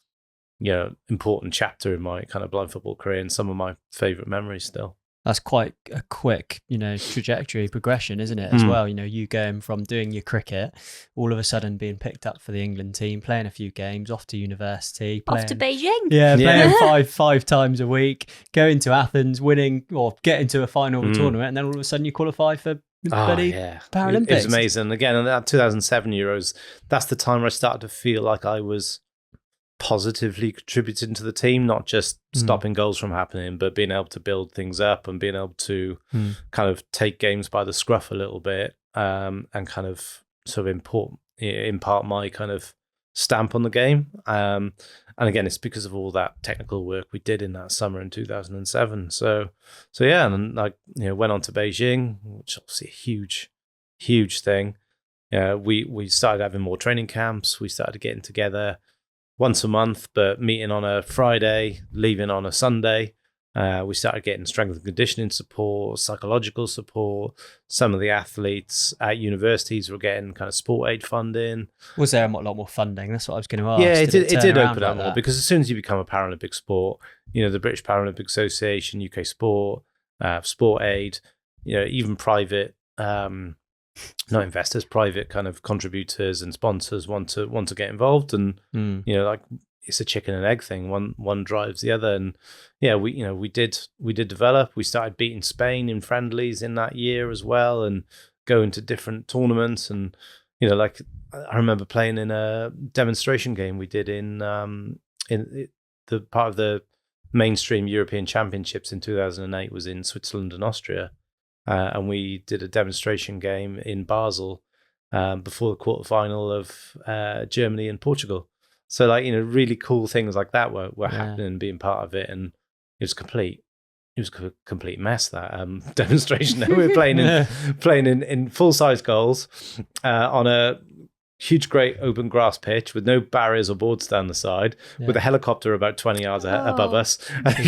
important chapter in my kind of blind football career and some of my favourite memories still. That's quite a quick, trajectory progression, isn't it? As well, you going from doing your cricket, all of a sudden being picked up for the England team, playing a few games, off to university, off to Beijing. Yeah, playing five times a week, going to Athens, winning or getting to a final of a tournament, and then all of a sudden you qualify for Paralympics. It was amazing. Again, in that 2007 Euros, that's the time where I started to feel like I was positively contributing to the team, not just stopping goals from happening, but being able to build things up and being able to kind of take games by the scruff a little bit, and kind of sort of impart my kind of stamp on the game. And again, it's because of all that technical work we did in that summer in 2007. So yeah, and went on to Beijing, which is obviously a huge thing. We started having more training camps. We started getting together once a month, but meeting on a Friday, leaving on a Sunday. We started getting strength and conditioning support, psychological support. Some of the athletes at universities were getting kind of sport aid funding. Was there a lot more funding? That's what I was going to ask. Yeah, it did open up more, because as soon as you become a Paralympic sport, the British Paralympic Association, UK Sport, sport aid, even private, not investors, private kind of contributors and sponsors want to get involved, and like it's a chicken and egg thing. One drives the other, and we did develop. We started beating Spain in friendlies in that year as well, and going to different tournaments. And like I remember playing in a demonstration game we did in the part of the mainstream European Championships in 2008 was in Switzerland and Austria. And we did a demonstration game in Basel before the quarterfinal of Germany and Portugal. So really cool things like that were happening and being part of it. And it was a complete mess, that demonstration. We were playing in full-size goals on a huge, great open grass pitch with no barriers or boards down the side, with a helicopter about 20 yards above us.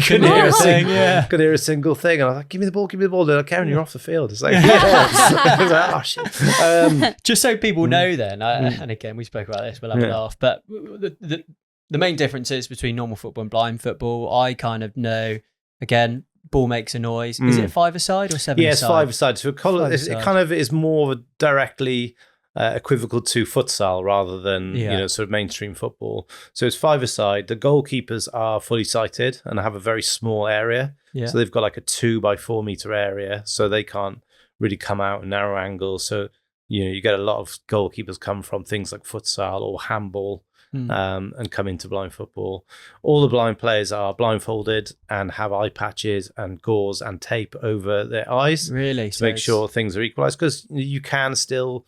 Couldn't hear a single thing. And I was like, give me the ball. They're like, Keryn, you're off the field. It's like, I was like, oh, shit. Just so people know then, and again, we spoke about this, we'll have a laugh, but the main differences between normal football and blind football, I kind of know, again, ball makes a noise. Is it 5-a-side or 7-a-side? Yeah, it's 5-a-side. So it kind of is more directly equivocal to futsal rather than sort of mainstream football. So it's 5-a-side. The goalkeepers are fully sighted and have a very small area. Yeah. So they've got like a 2x4 meter area, so they can't really come out in narrow angles. So you get a lot of goalkeepers come from things like futsal or handball. And come into blind football. All the blind players are blindfolded and have eye patches and gauze and tape over their eyes. Really? To make sure things are equalized, because you're still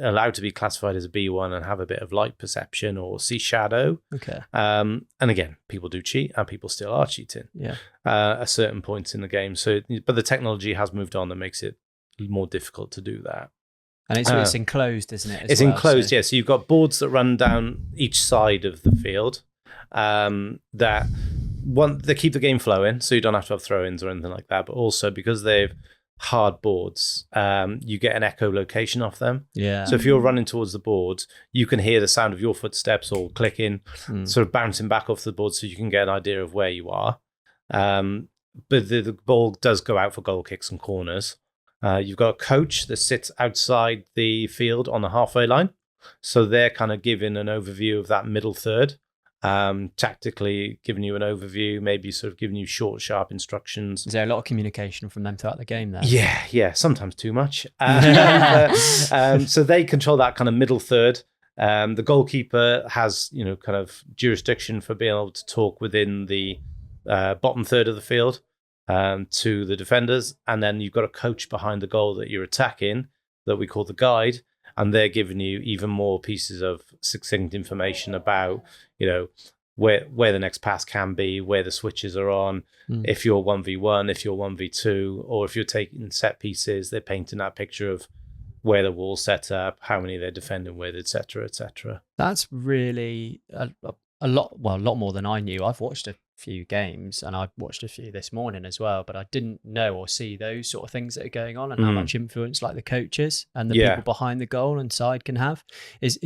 allowed to be classified as a B1 and have a bit of light perception or see shadow. Okay. And again, people do cheat and people still are cheating. Yeah. At certain points in the game. So, but the technology has moved on that makes it more difficult to do that. And it's enclosed, isn't it? It's enclosed, yeah. So you've got boards that run down each side of the field that keep the game flowing, so you don't have to have throw-ins or anything like that. But also because they've hard boards, you get an echolocation off them. Yeah. So if you're running towards the board, you can hear the sound of your footsteps or clicking, sort of bouncing back off the board, so you can get an idea of where you are. But the ball does go out for goal kicks and corners. You've got a coach that sits outside the field on the halfway line. So they're kind of giving an overview of that middle third, tactically giving you an overview, maybe sort of giving you short, sharp instructions. Is there a lot of communication from them throughout the game there? Yeah, sometimes too much. So they control that kind of middle third. The goalkeeper has, kind of jurisdiction for being able to talk within the bottom third of the field to the defenders. And then you've got a coach behind the goal that you're attacking that we call the guide. And they're giving you even more pieces of succinct information about, where the next pass can be, where the switches are on, if you're 1v1, if you're 1v2, or if you're taking set pieces, they're painting that picture of where the wall's set up, how many they're defending with, etc., etc. That's really a lot more than I knew. I've watched a few games and I've watched a few this morning as well, but I didn't know or see those sort of things that are going on and how much influence like the coaches and the people behind the goal and side can have. Is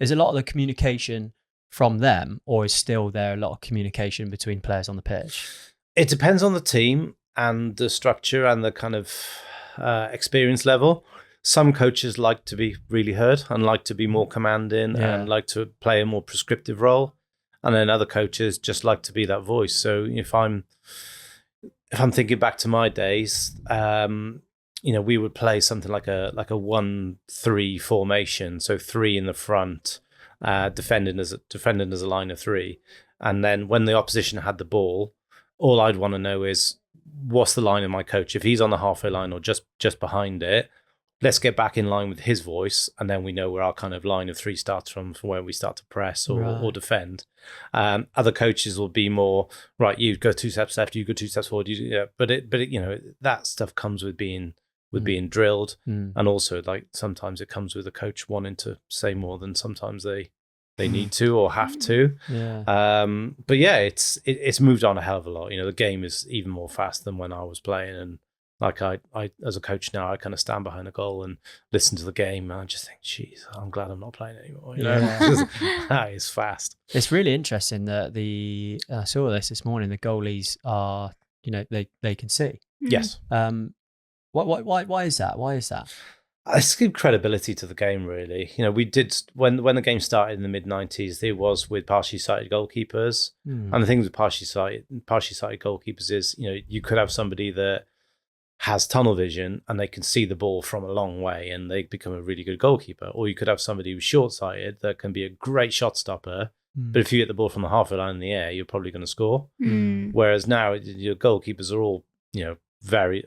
a lot of the communication from them, or is still there a lot of communication between players on the pitch? It depends on the team and the structure and the kind of experience level. Some coaches like to be really heard and like to be more commanding and like to play a more prescriptive role. And then other coaches just like to be that voice. So if I'm thinking back to my days, we would play something like a 1-3 formation. So 3 in the front, defending as a line of 3. And then when the opposition had the ball, all I'd want to know is what's the line of my coach. If he's on the halfway line or just behind it, let's get back in line with his voice, and then we know where our kind of line of 3 starts from where we start to press or defend. Other coaches will be more, right, you go 2 steps left, you go 2 steps forward. But that stuff comes with being drilled, and also like sometimes it comes with a coach wanting to say more than sometimes they need to or have to. But yeah, it's moved on a hell of a lot. The game is even more fast than when I was playing, and like I as a coach now, I kind of stand behind a goal and listen to the game, and I just think, geez, I'm glad I'm not playing anymore. That is fast. It's really interesting that I saw this morning. The goalies are, they can see. Yes. Why is that? Why is that? It's give credibility to the game, really. We did when the game started in the mid-90s. It was with partially sighted goalkeepers, and the thing with partially sighted goalkeepers is, you could have somebody that has tunnel vision and they can see the ball from a long way and they become a really good goalkeeper. Or you could have somebody who's short-sighted that can be a great shot stopper, but if you get the ball from the halfway line in the air, you're probably going to score. Whereas now your goalkeepers are all,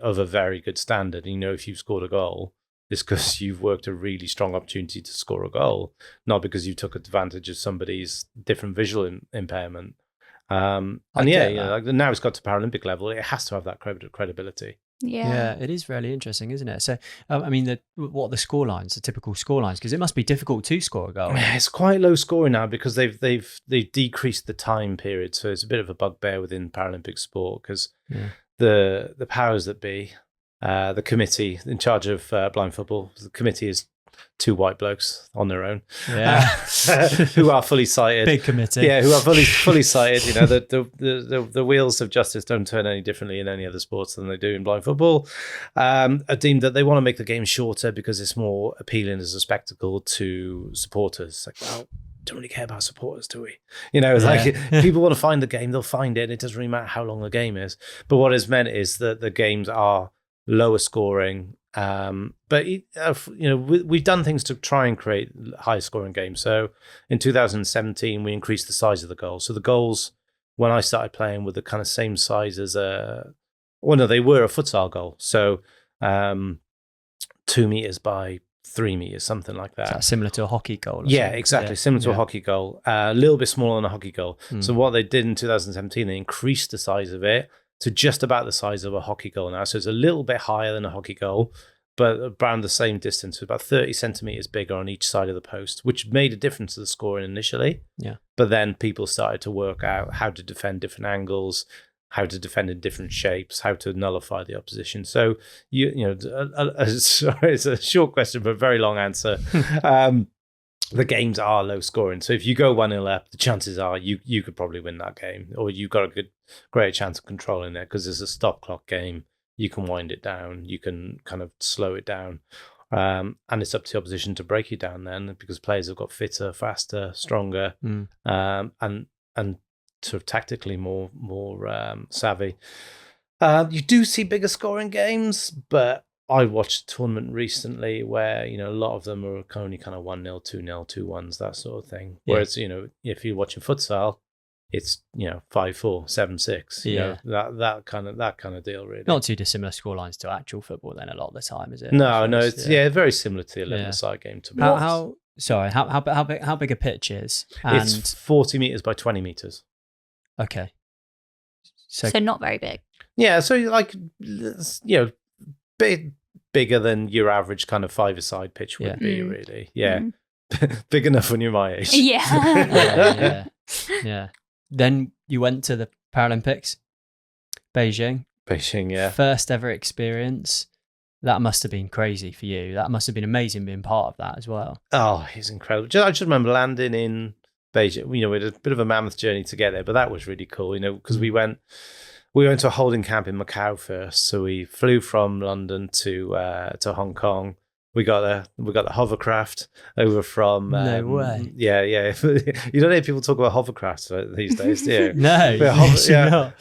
of a very good standard. If you've scored a goal, it's because you've worked a really strong opportunity to score a goal, not because you took advantage of somebody's different visual impairment. Now it's got to Paralympic level, it has to have that credibility. Yeah, it is really interesting, isn't it? So, what are the score lines, the typical score lines? Because it must be difficult to score a goal. It's quite low scoring now because they've decreased the time period, so it's a bit of a bugbear within Paralympic sport because the powers that be, the committee in charge of blind football, the committee is 2 white blokes on their own, who are fully sighted. Big committee, who are fully sighted. The wheels of justice don't turn any differently in any other sports than they do in blind football. Are deemed that they want to make the game shorter because it's more appealing as a spectacle to supporters. Like, well, don't really care about supporters, do we? Like people want to find the game, they'll find it. It doesn't really matter how long the game is. But what it's meant is that the games are lower scoring. But we've done things to try and create high scoring games. So in 2017, we increased the size of the goals. So the goals, when I started playing, were the kind of same size as they were a futsal goal. So 2 meters by 3 meters, something like that. Is that similar to a hockey goal? Yeah, exactly. Similar to a hockey goal. A little bit smaller than a hockey goal. So what they did in 2017, they increased the size of it to just about the size of a hockey goal now. So it's a little bit higher than a hockey goal, but around the same distance, about 30 centimeters bigger on each side of the post, which made a difference to the scoring initially. Yeah. But then people started to work out how to defend different angles. how to defend in different shapes, how to nullify the opposition. So sorry, it's a short question but a very long answer. The games are low scoring, so if you go 1-0 up, the chances are you could probably win that game, or you've got a great chance of controlling it, because it's a stop clock game. You can wind it down, you can kind of slow it down, and it's up to the opposition to break you down then, because players have got fitter, faster, stronger, and sort of tactically more savvy. You do see bigger scoring games, but I watched a tournament recently where, a lot of them are only kind of 1-0, 2-0, 2-1s, that sort of thing. Yeah. Whereas, if you're watching futsal, it's 5-4, 7-6. That kind of deal, really. Not too dissimilar scorelines to actual football then a lot of the time, is it? No, it's very similar to the 11-side game, to be honest. How big a pitch is? And... It's 40 meters by 20 meters. Okay. So not very big. Yeah, so bigger than your average kind of 5-a-side pitch would be, really. Yeah. Big enough when you're my age. Yeah. Yeah. Then you went to the Paralympics, Beijing. Yeah. First ever experience. That must have been crazy for you. That must have been amazing being part of that as well. Oh, it's incredible. I just remember landing in Beijing. We had a bit of a mammoth journey to get there, but that was really cool, because we went to a holding camp in Macau first. So we flew from London to Hong Kong. We got the hovercraft over from. No way. Yeah. You don't hear people talk about hovercrafts these days, do you? No.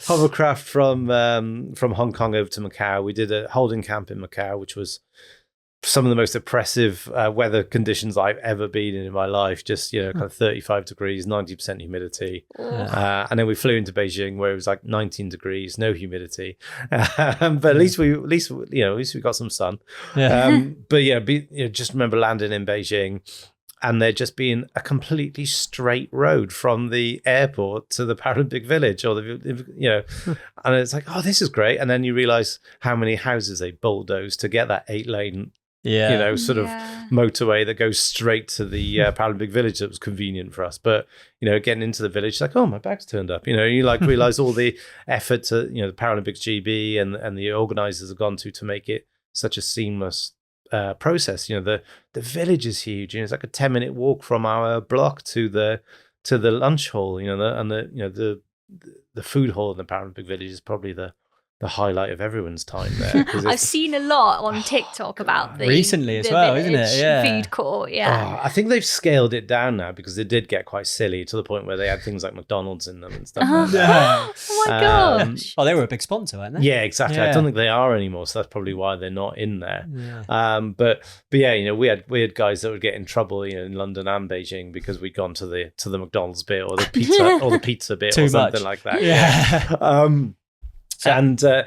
Hovercraft from Hong Kong over to Macau. We did a holding camp in Macau, which was some of the most oppressive weather conditions I've ever been in my life. Just kind of 35 degrees, 90% humidity, and then we flew into Beijing where it was like 19 degrees, no humidity. But at least we got some sun. Yeah. Just remember landing in Beijing, and there just being a completely straight road from the airport to the Paralympic village, and it's like, oh, this is great. And then you realize how many houses they bulldozed to get that 8-lane. Sort of motorway that goes straight to the Paralympic village. That was convenient for us. But, getting into the village, like, oh, my bag's turned up. You realize all the effort to, the Paralympics GB and the organisers have gone to make it such a seamless process. The village is huge. It's like a 10-minute walk from our block to the lunch hall. The food hall in the Paralympic village is probably the highlight of everyone's time there. I've seen a lot on TikTok about the recently as well, isn't it? Yeah. Food court, yeah. I think they've scaled it down now because it did get quite silly to the point where they had things like McDonald's in them and stuff like that. Oh my gosh. They were a big sponsor, weren't they? Yeah, exactly. Yeah. I don't think they are anymore, so that's probably why they're not in there. Yeah. But yeah, we had guys that would get in trouble, in London and Beijing because we'd gone to the McDonald's bit or the pizza bit or something like that. Yeah. Going to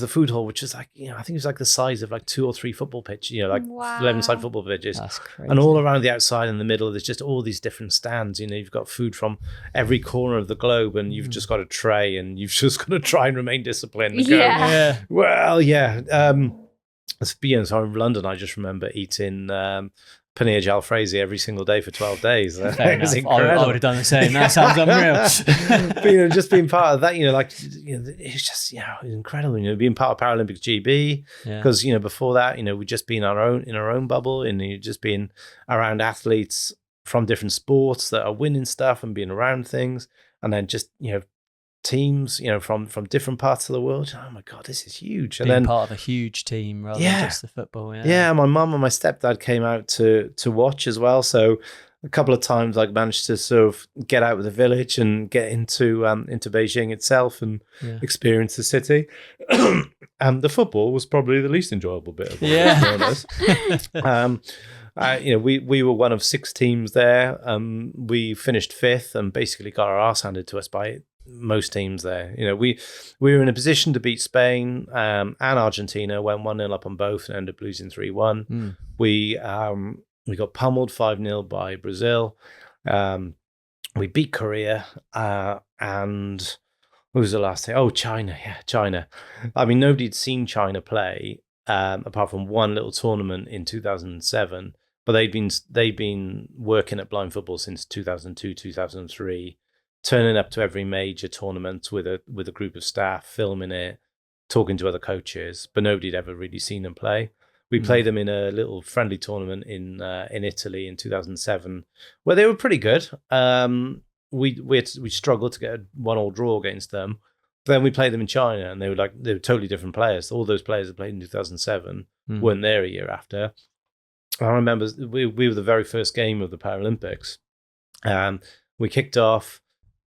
the food hall, which is like, I think it was like the size of like 2 or 3 football pitches, 11-side football pitches. That's crazy. And all around the outside in the middle, there's just all these different stands. You've got food from every corner of the globe, and you've just got a tray, and you've just got to try and remain disciplined. And go, well, yeah. So in London, I just remember eating paneer jalfrezi every single day for 12 days. It was incredible. I would have done the same. That sounds unreal. But, just being part of that, it's just, incredible. Being part of Paralympics GB, because before that, we'd just been in our own bubble, and you'd just been around athletes from different sports that are winning stuff and being around things, and then just teams, from different parts of the world. Oh my God, this is huge. And being then part of a huge team rather than just the football. Yeah, my mum and my stepdad came out to watch as well. So a couple of times I managed to sort of get out of the village and get into Beijing itself and experience the city. And the football was probably the least enjoyable bit of it, to be honest. We were one of 6 teams there. We finished 5th and basically got our arse handed to us by most teams there. We were in a position to beat Spain and Argentina, went 1-0 up on both and ended up losing 3-1. We got pummeled 5-0 by Brazil. We beat Korea and what was the last thing? Oh, China. Yeah, China. I mean, nobody had seen China play apart from one little tournament in 2007, but they'd been working at blind football since 2002, 2003. turning up to every major tournament with a group of staff, filming it, talking to other coaches, but nobody had ever really seen them play. We played them in a little friendly tournament in Italy in 2007, where they were pretty good. We struggled to get a 1-1 draw against them. But then we played them in China, and they were totally different players. All those players that played in 2007 weren't there a year after. I remember we were the very first game of the Paralympics. We kicked off,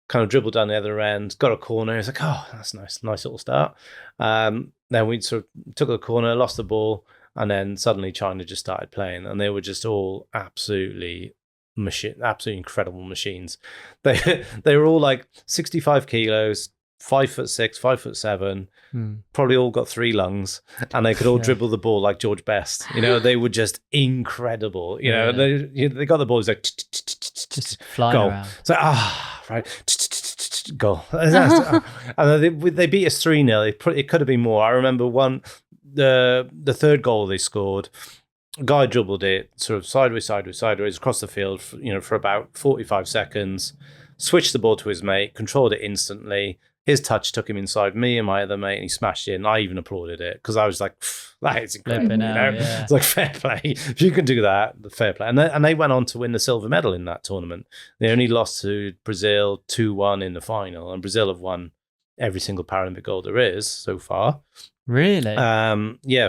kind of dribbled down the other end, got a corner. It's like, oh, that's nice little start. Then we sort of took the corner, lost the ball, and then suddenly China just started playing, and they were just all absolutely incredible machines. They were all like 65 kilos, 5'6", 5'7", probably all got 3 lungs, and they could all dribble the ball like George Best. They were just incredible. They got the ball, it was like just flying goal. around. So right, goal. And they beat us 3-0. It could have been more. I remember the third goal they scored. A guy dribbled it sort of sideways across the field, for about 45 seconds. Switched the ball to his mate, controlled it instantly. His touch took him inside me and my other mate, and he smashed it. And I even applauded it because I was like, "That is incredible!" It's like, fair play. If you can do that, fair play. And they went on to win the silver medal in that tournament. They only lost to Brazil 2-1 in the final, and Brazil have won every single Paralympic gold there is so far. Really?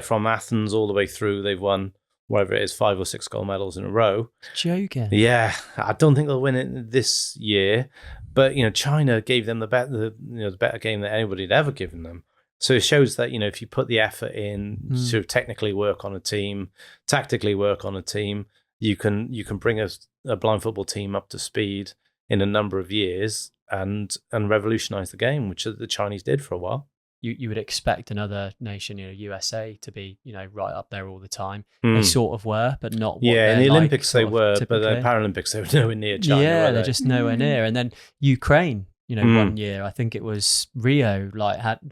From Athens all the way through, they've won whatever it is, 5 or 6 gold medals in a row. Joking. Yeah, I don't think they'll win it this year. But China gave them the better game that anybody had ever given them. So it shows that if you put the effort in to technically work on a team, tactically work on a team, you can bring a blind football team up to speed in a number of years and revolutionize the game, which the Chinese did for a while. You would expect another nation, USA, to be right up there all the time. They sort of were, but not. In the Olympics they were, but the Paralympics they were nowhere near China. Yeah, they're just nowhere near. And then Ukraine, 1 year, I think it was Rio,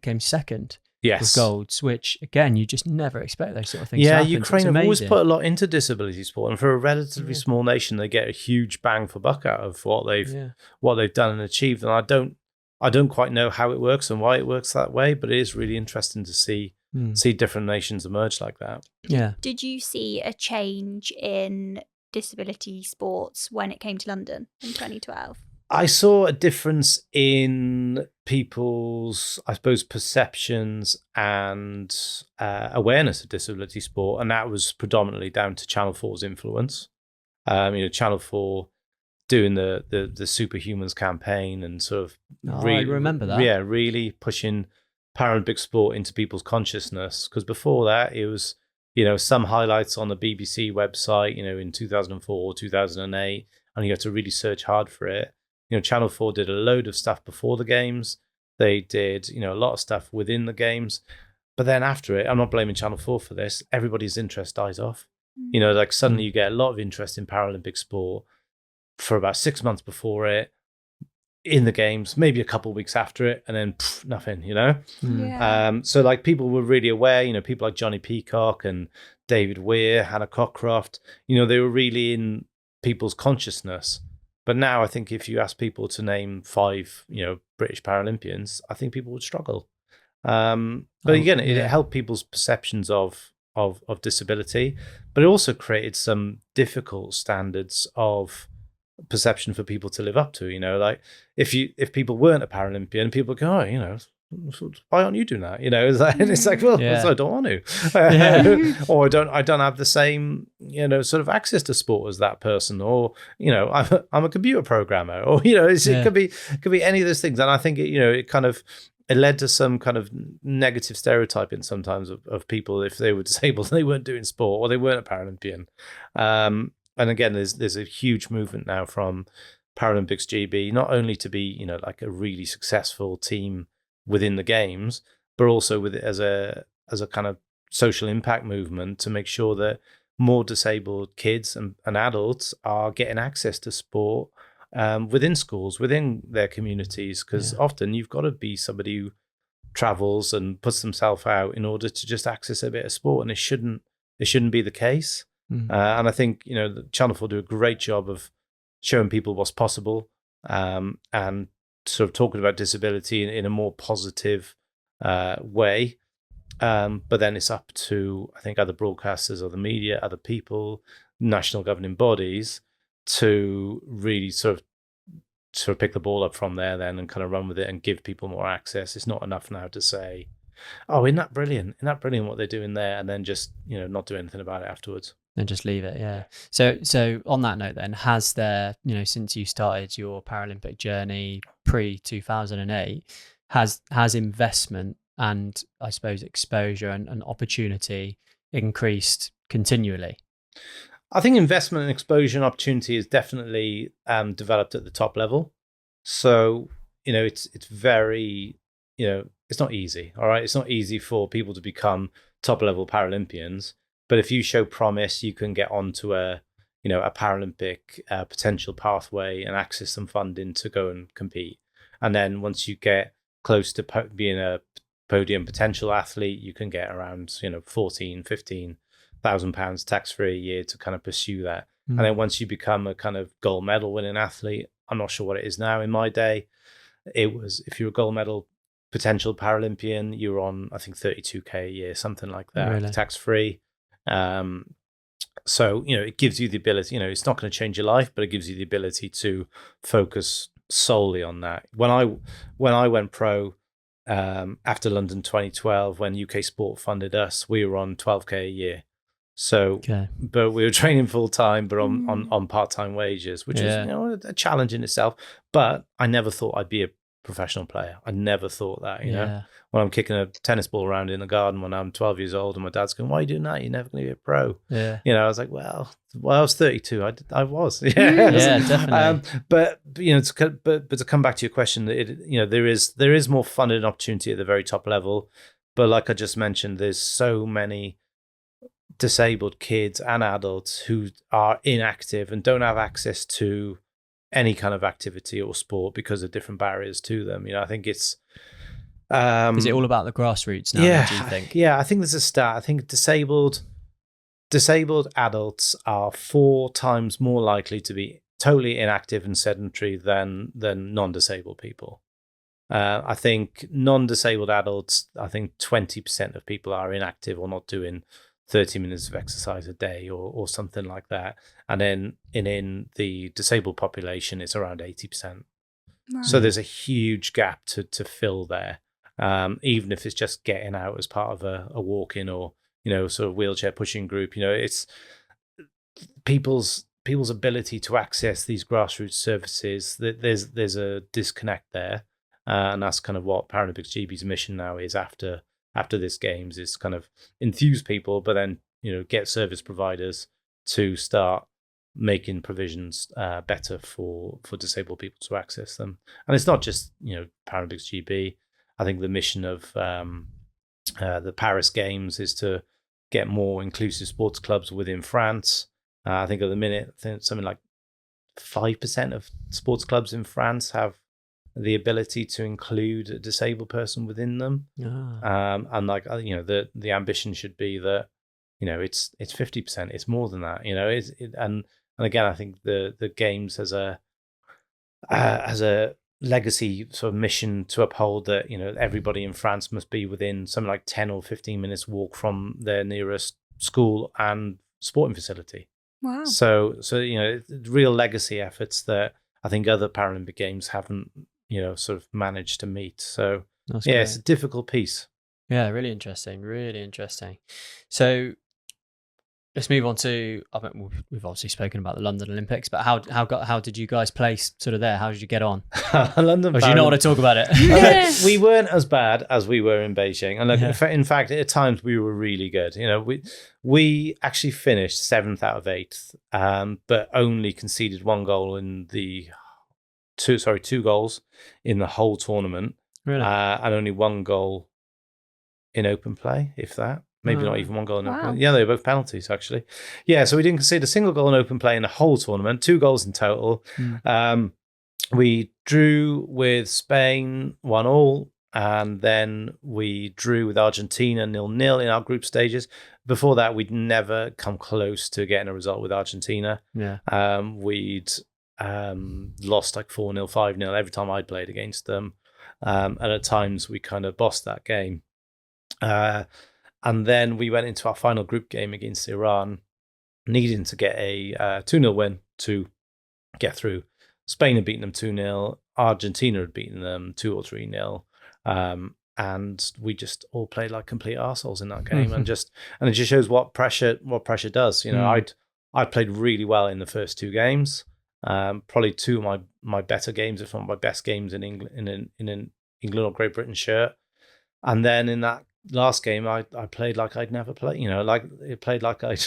came second. Yes. With golds, which again you just never expect those sort of things. Yeah, to happen. Ukraine have always put a lot into disability sport, and for a relatively small nation, they get a huge bang for buck out of what they've done and achieved. And I don't quite know how it works and why it works that way, but it is really interesting to see different nations emerge like that. Yeah. Did you see a change in disability sports when it came to London in 2012? I saw a difference in people's, I suppose, perceptions and awareness of disability sport, and that was predominantly down to Channel 4's influence. Channel 4 doing the Superhumans campaign and sort of I remember that. Yeah, really pushing Paralympic sport into people's consciousness. Because before that, it was some highlights on the BBC website, in 2004, 2008, and you had to really search hard for it. Channel 4 did a load of stuff before the games. They did, a lot of stuff within the games. But then after it, I'm not blaming Channel 4 for this, everybody's interest dies off. Suddenly you get a lot of interest in Paralympic sport for about 6 months before it, in the games, maybe a couple of weeks after it, and then nothing, Yeah. So people were really aware, people like Johnny Peacock and David Weir, Hannah Cockcroft, they were really in people's consciousness. But now I think if you ask people to name 5, British Paralympians, I think people would struggle. But again, it helped people's perceptions of disability, but it also created some difficult standards of perception for people to live up to. If people weren't a Paralympian, people go, why aren't you doing that? It's like, well, I don't want to, or I don't have the same, sort of access to sport as that person, or I'm a computer programmer, or it could be any of those things. And I think it led to some kind of negative stereotyping sometimes of people if they were disabled and they weren't doing sport or they weren't a Paralympian. And again, there's a huge movement now from Paralympics GB, not only to be like a really successful team within the games, but also with it as a kind of social impact movement to make sure that more disabled kids and adults are getting access to sport within schools, within their communities, because often you've got to be somebody who travels and puts themselves out in order to just access a bit of sport, and it shouldn't be the case. And I think the Channel 4 do a great job of showing people what's possible, and sort of talking about disability in a more positive way. But then it's up to, I think, other broadcasters, other media, other people, national governing bodies to really sort of pick the ball up from there then and kind of run with it and give people more access. It's not enough now to say, oh, isn't that brilliant? Isn't that brilliant what they're doing there? And then just, not do anything about it afterwards. And just leave it, yeah. So on that note then, has there, since you started your Paralympic journey pre-2008, has investment and I suppose exposure and opportunity increased continually? I think investment and exposure and opportunity is definitely developed at the top level. So, it's very, it's not easy, all right? It's not easy for people to become top level Paralympians, but if you show promise, you can get onto a Paralympic potential pathway and access some funding to go and compete. And then once you get close to being a podium potential athlete, you can get around, £15,000 tax-free a year to kind of pursue that. And then once you become a kind of gold medal winning athlete, I'm not sure what it is now. In my day, it was, if you're a gold medal potential Paralympian, you're on, I think, 32k a year, something like that, really? Tax-free. So, it gives you the ability, it's not going to change your life, but it gives you the ability to focus solely on that. When I went pro, after London 2012, when UK Sport funded us, we were on 12k a year. So, but we were training full time, but on part-time wages, which is a challenge in itself. But I never thought I'd be a professional player. I never thought that, when I'm kicking a tennis ball around in the garden when I'm 12 years old and my dad's going, why are you doing that? You're never going to be a pro. Yeah. I was like, well, I was 32. I was. Yeah, definitely. But to come back to your question, there is more fun and opportunity at the very top level. But like I just mentioned, there's so many disabled kids and adults who are inactive and don't have access to any kind of activity or sport because of different barriers to them. I think it's is it all about the grassroots now? Do you think? Yeah, I think there's a stat. I think disabled adults are 4 times more likely to be totally inactive and sedentary than non-disabled people. I think non-disabled adults, I think 20% of people are inactive or not doing 30 minutes of exercise a day or something like that. And then in the disabled population, it's around 80%. Right. So there's a huge gap to fill there. Even if it's just getting out as part of a walk-in or, sort of wheelchair pushing group, it's people's ability to access these grassroots services. There's a disconnect there. And that's kind of what Paralympics GB's mission now is after this games, is kind of enthuse people, but then, get service providers to start making provisions better for disabled people to access them. And it's not just, Paralympics GB. I think the mission of the Paris Games is to get more inclusive sports clubs within France. I think at the minute, something like 5% of sports clubs in France have the ability to include a disabled person within them. And like, the ambition should be that, it's 50%. It's more than that, and again, I think the games has a legacy sort of mission to uphold that, everybody in France must be within something like 10 or 15 minutes walk from their nearest school and sporting facility. Wow. So real legacy efforts that I think other Paralympic games haven't, sort of managed to meet. So that's great. It's a difficult piece. Yeah, really interesting. So let's move on to, we've obviously spoken about the London Olympics, but how did you guys place sort of there? How did you get on? London. Or do you not want to talk about it? We weren't as bad as we were in Beijing, and in fact, at times we were really good. We actually finished 7th out of 8th, but only conceded 1 goal in the 2 goals in the whole tournament. Really, and only 1 goal in open play, if that. Maybe not even 1 goal in open play. Yeah, they were both penalties, actually. Yeah, so we didn't concede a single goal in open play in the whole tournament, 2 goals in total. We drew with Spain 1-1, and then we drew with Argentina 0-0 in our group stages. Before that, we'd never come close to getting a result with Argentina. Yeah. We'd lost like 4-0, 5-0 every time I played against them. And at times we kind of bossed that game. And then we went into our final group game against Iran, needing to get a 2-0 win to get through. Spain had beaten them 2-0. Argentina had beaten them 2 or 3-0. And we just all played like complete arseholes in that game. and it just shows what pressure does. I played really well in the first 2 games. Probably 2 of my better games, if not my best games in England, in an England or Great Britain shirt. And then in that last game, I played like I'd never played. It played like I'd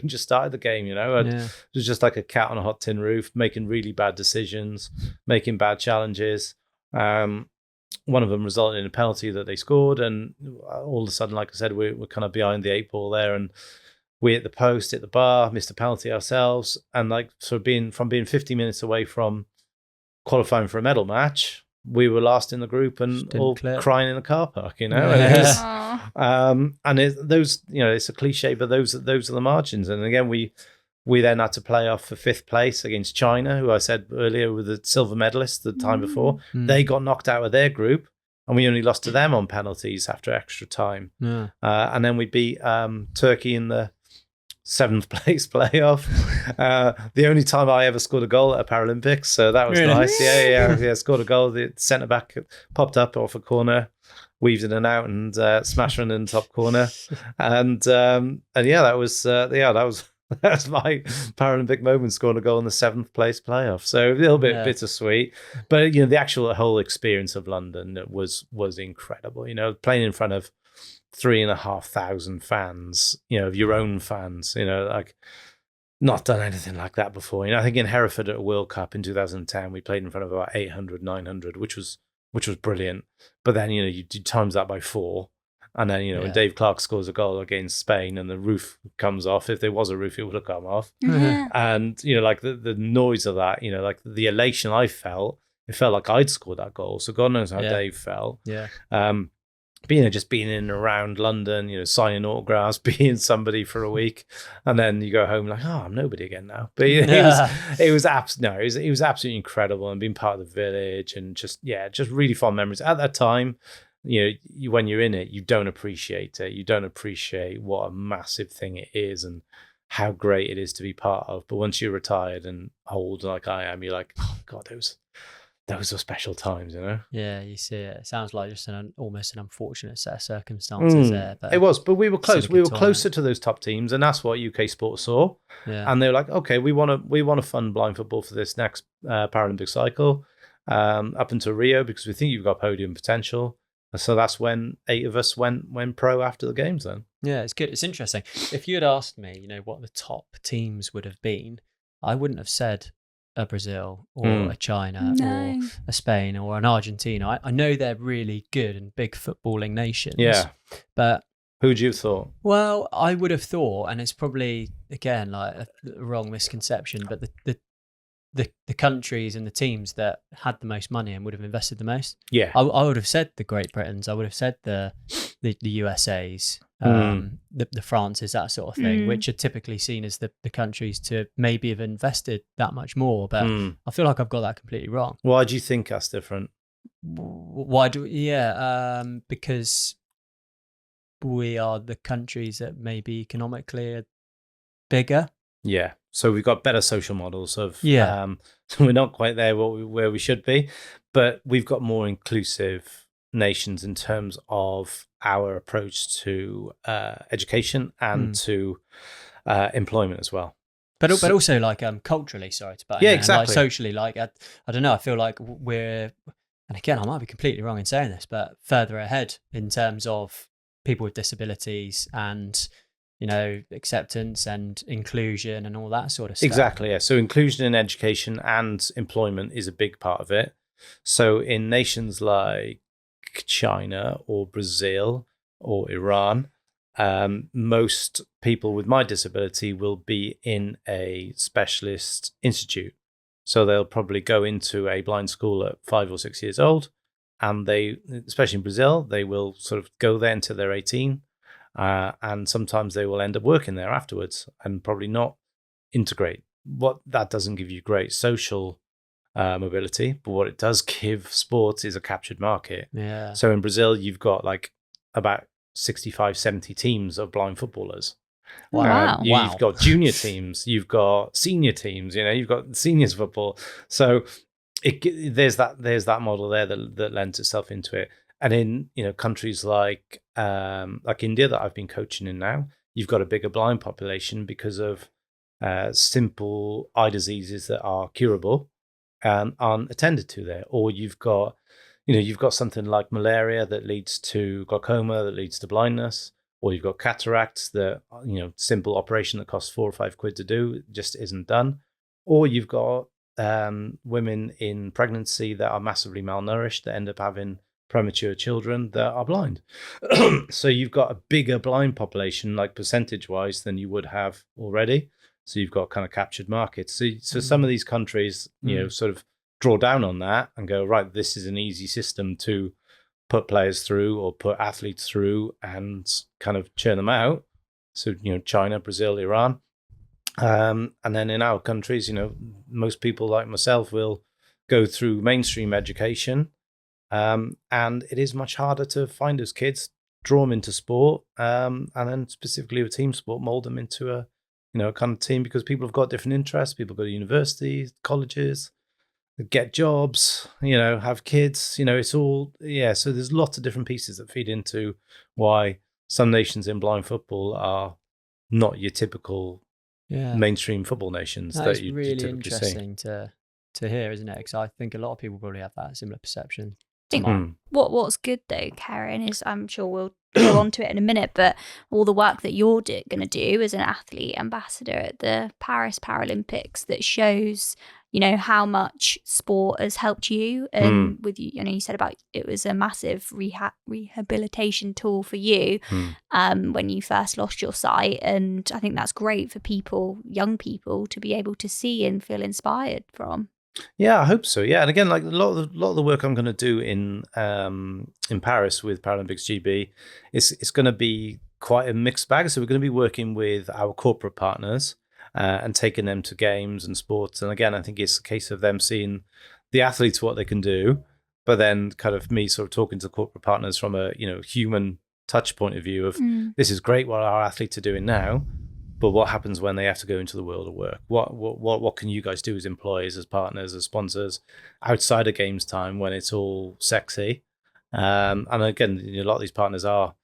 just started the game. It was just like a cat on a hot tin roof, making really bad decisions, making bad challenges. One of them resulted in a penalty that they scored, and all of a sudden, like I said, we're kind of behind the 8 ball there, and we hit the post, hit the bar, missed a penalty ourselves, and being 50 minutes away from qualifying for a medal match, we were last in the group and all crying in the car park. And it's a cliche, but those are the margins. And again, we then had to play off for 5th place against China, who I said earlier were the silver medalists the time before. They got knocked out of their group, and we only lost to them on penalties after extra time. And then we beat Turkey in the 7th place playoff. The only time I ever scored a goal at a Paralympics, so that was nice. Yeah. Scored a goal. The centre back popped up off a corner, weaved in and out, and smashed one in the top corner. And that was my Paralympic moment, scoring a goal in the 7th place playoff. So a little bit bittersweet, but the whole experience of London was incredible. Playing in front of 3,500 fans, of your own fans, not done anything like that before. I think in Hereford at a World Cup in 2010, we played in front of about 800, 900, which was brilliant. But then, you times that by 4. And then, when Dave Clark scores a goal against Spain and the roof comes off, if there was a roof, it would have come off. And, the noise of that, the elation I felt, it felt like I'd scored that goal. So God knows how Dave felt. But, just being in and around London, signing autographs, being somebody for a week, and then you go home like, oh, I'm nobody again now. But it was absolutely incredible, and being part of the village, and just really fond memories. At that time, when you're in it, you don't appreciate it. You don't appreciate what a massive thing it is and how great it is to be part of. But once you're retired and old like I am, you're like, oh God, those were special times, Yeah, you see it. It sounds like just almost an unfortunate set of circumstances there. But it was, but we were close. We were closer to those top teams, and that's what UK Sport saw. And they were like, okay, we want to fund blind football for this next Paralympic cycle up into Rio, because we think you've got podium potential. So that's when 8 of us went pro after the games then. Yeah, it's good. It's interesting. If you had asked me, what the top teams would have been, I wouldn't have said a Brazil or a China or a Spain or an Argentina. I know they're really good and big footballing nations. Yeah. But who'd you have thought? Well, I would have thought, and it's probably, again, like a wrong misconception, but the countries and the teams that had the most money and would have invested the most. Yeah. I would have said the Great Britons. I would have said the USAs, the Frances, that sort of thing, which are typically seen as the countries to maybe have invested that much more. But I feel like I've got that completely wrong. Why do you think that's different? Because we are the countries that maybe economically are bigger. Yeah. So we've got better social models of, so we're not quite there where we should be, but we've got more inclusive nations in terms of our approach to education and to employment as well. But also like culturally, sorry to butt in, exactly. Like socially, like I don't know, I feel like we're, and again, I might be completely wrong in saying this, but further ahead in terms of people with disabilities and acceptance and inclusion and all that sort of stuff. Exactly, yeah. So inclusion in education and employment is a big part of it. So in nations like China or Brazil or Iran, most people with my disability will be in a specialist institute. So they'll probably go into a blind school at 5 or 6 years old, and they, especially in Brazil, they will sort of go there until they're 18. And sometimes they will end up working there afterwards and probably not integrate what that doesn't give you great social mobility, but what it does give sports is a captured market. Yeah. So in Brazil, you've got like about 65, 70 teams of blind footballers. Wow. You've got junior teams, you've got senior teams, you've got seniors football. So there's that model there that lends itself into it. And in countries like India that I've been coaching in now, you've got a bigger blind population because of simple eye diseases that are curable and aren't attended to there. Or you've got something like malaria that leads to glaucoma, that leads to blindness, or you've got cataracts that, simple operation that costs £4 or £5 to do just isn't done. Or you've got women in pregnancy that are massively malnourished that end up having premature children that are blind. So you've got a bigger blind population, like percentage-wise, than you would have already. So you've got kind of captured markets. So some of these countries, sort of draw down on that and go, right, this is an easy system to put players through or put athletes through and kind of churn them out. So, China, Brazil, Iran. And then in our countries, most people like myself will go through mainstream education. And it is much harder to find those kids, draw them into sport, and then specifically with team sport, mold them into a kind of team, because people have got different interests. People go to universities, colleges, get jobs, have kids, it's all, so there's lots of different pieces that feed into why some nations in blind football are not your typical mainstream football nations that you really typically interesting to hear, isn't it? Because I think a lot of people probably have that similar perception. What's good though, Keryn, is I'm sure we'll go on to it in a minute, but all the work that you're going to do as an athlete ambassador at the Paris Paralympics that shows, how much sport has helped you, and with you, you said about it was a massive rehabilitation tool for you when you first lost your sight, and I think that's great for young people, to be able to see and feel inspired from. Yeah, I hope so. Yeah, and again, like a lot of the work I'm going to do in Paris with Paralympics GB, it's going to be quite a mixed bag. So we're going to be working with our corporate partners and taking them to games and sports. And again, I think it's a case of them seeing the athletes what they can do, but then kind of me sort of talking to corporate partners from a human touch point of view of this is great what our athletes are doing now. But what happens when they have to go into the world of work? What can you guys do as employees, as partners, as sponsors, outside of games time when it's all sexy? And again, a lot of these partners are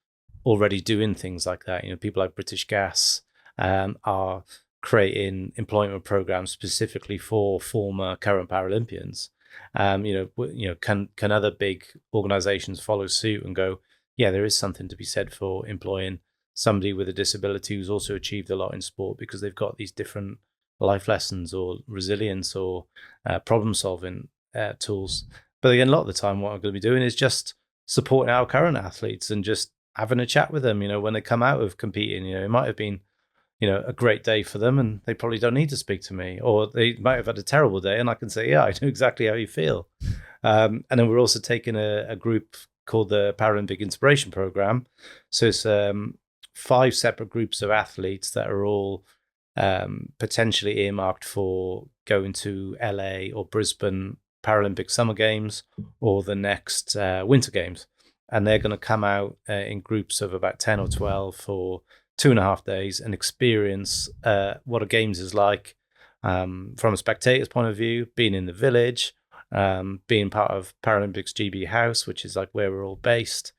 already doing things like that. People like British Gas are creating employment programs specifically for former, current Paralympians. Can other big organizations follow suit and go, yeah, there is something to be said for employing somebody with a disability who's also achieved a lot in sport because they've got these different life lessons or resilience or problem solving tools. But again, a lot of the time what I'm going to be doing is just supporting our current athletes and just having a chat with them, when they come out of competing. It might have been, a great day for them and they probably don't need to speak to me, or they might have had a terrible day and I can say, yeah, I know exactly how you feel. And then we're also taking a group called the Paralympic Inspiration Program. So it's 5 separate groups of athletes that are all potentially earmarked for going to LA or Brisbane Paralympic Summer Games or the next Winter Games. And they're going to come out in groups of about 10 or 12 for 2.5 days and experience what a games is like from a spectator's point of view, being in the village, being part of Paralympics GB House, which is like where we're all based.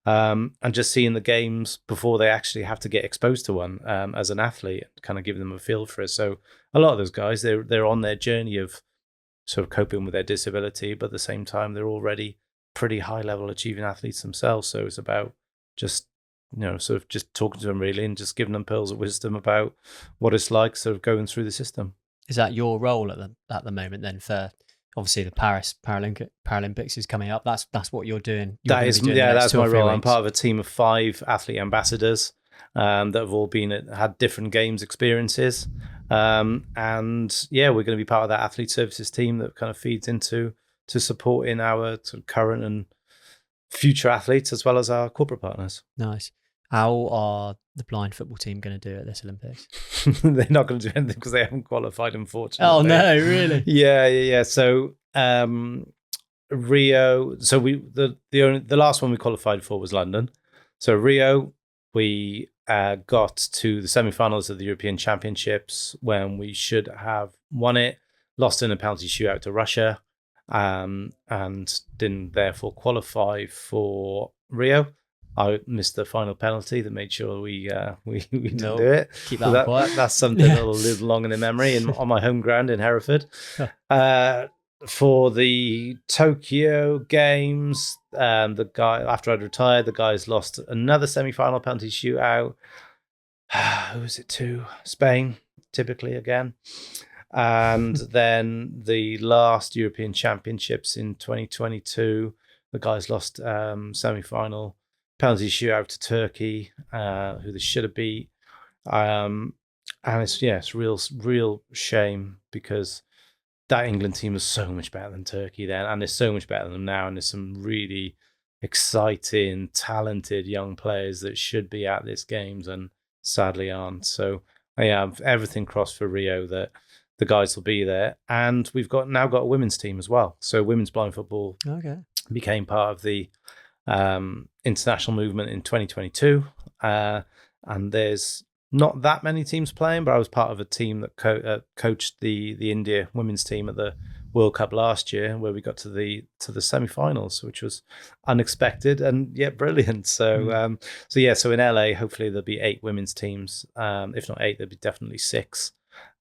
And just seeing the games before they actually have to get exposed to one as an athlete, kind of giving them a feel for it. So a lot of those guys, they're on their journey of sort of coping with their disability, but at the same time, they're already pretty high level achieving athletes themselves. So it's about just, sort of just talking to them really and just giving them pearls of wisdom about what it's like sort of going through the system. Is that your role at the moment then for... Obviously, the Paris Paralympics is coming up. That's what you're doing. That's my role. I'm part of a team of 5 athlete ambassadors that have all had different games experiences. And yeah, we're going to be part of that athlete services team that kind of feeds into supporting our sort of current and future athletes as well as our corporate partners. Nice. How are the blind football team going to do at this Olympics? They're not going to do anything because they haven't qualified, unfortunately. Oh no, really? Yeah. So Rio. So the last one we qualified for was London. So Rio, we got to the semi-finals of the European Championships when we should have won it. Lost in a penalty shootout to Russia, and didn't therefore qualify for Rio. I missed the final penalty that made sure we didn't do it. Keep that quiet. That's something that'll live long in the memory on my home ground in Hereford. For the Tokyo Games, the guy, after I'd retired, the guys lost another semi-final penalty shootout. Who was it to? Spain, typically again. And then the last European Championships in 2022, the guys lost semi-final penalty shootout to Turkey, who they should have beat. And it's real shame because that England team was so much better than Turkey then, and they're so much better than them now. And there's some really exciting, talented young players that should be at these games and sadly aren't. So I have everything crossed for Rio that the guys will be there. And we've now got a women's team as well. So women's blind football became part of the international movement in 2022. And there's not that many teams playing, but I was part of a team that coached the India women's team at the World Cup last year, where we got to the semi-finals, which was unexpected and yet brilliant. So so in LA, hopefully there'll be 8 women's teams. If not 8, there'll be definitely 6.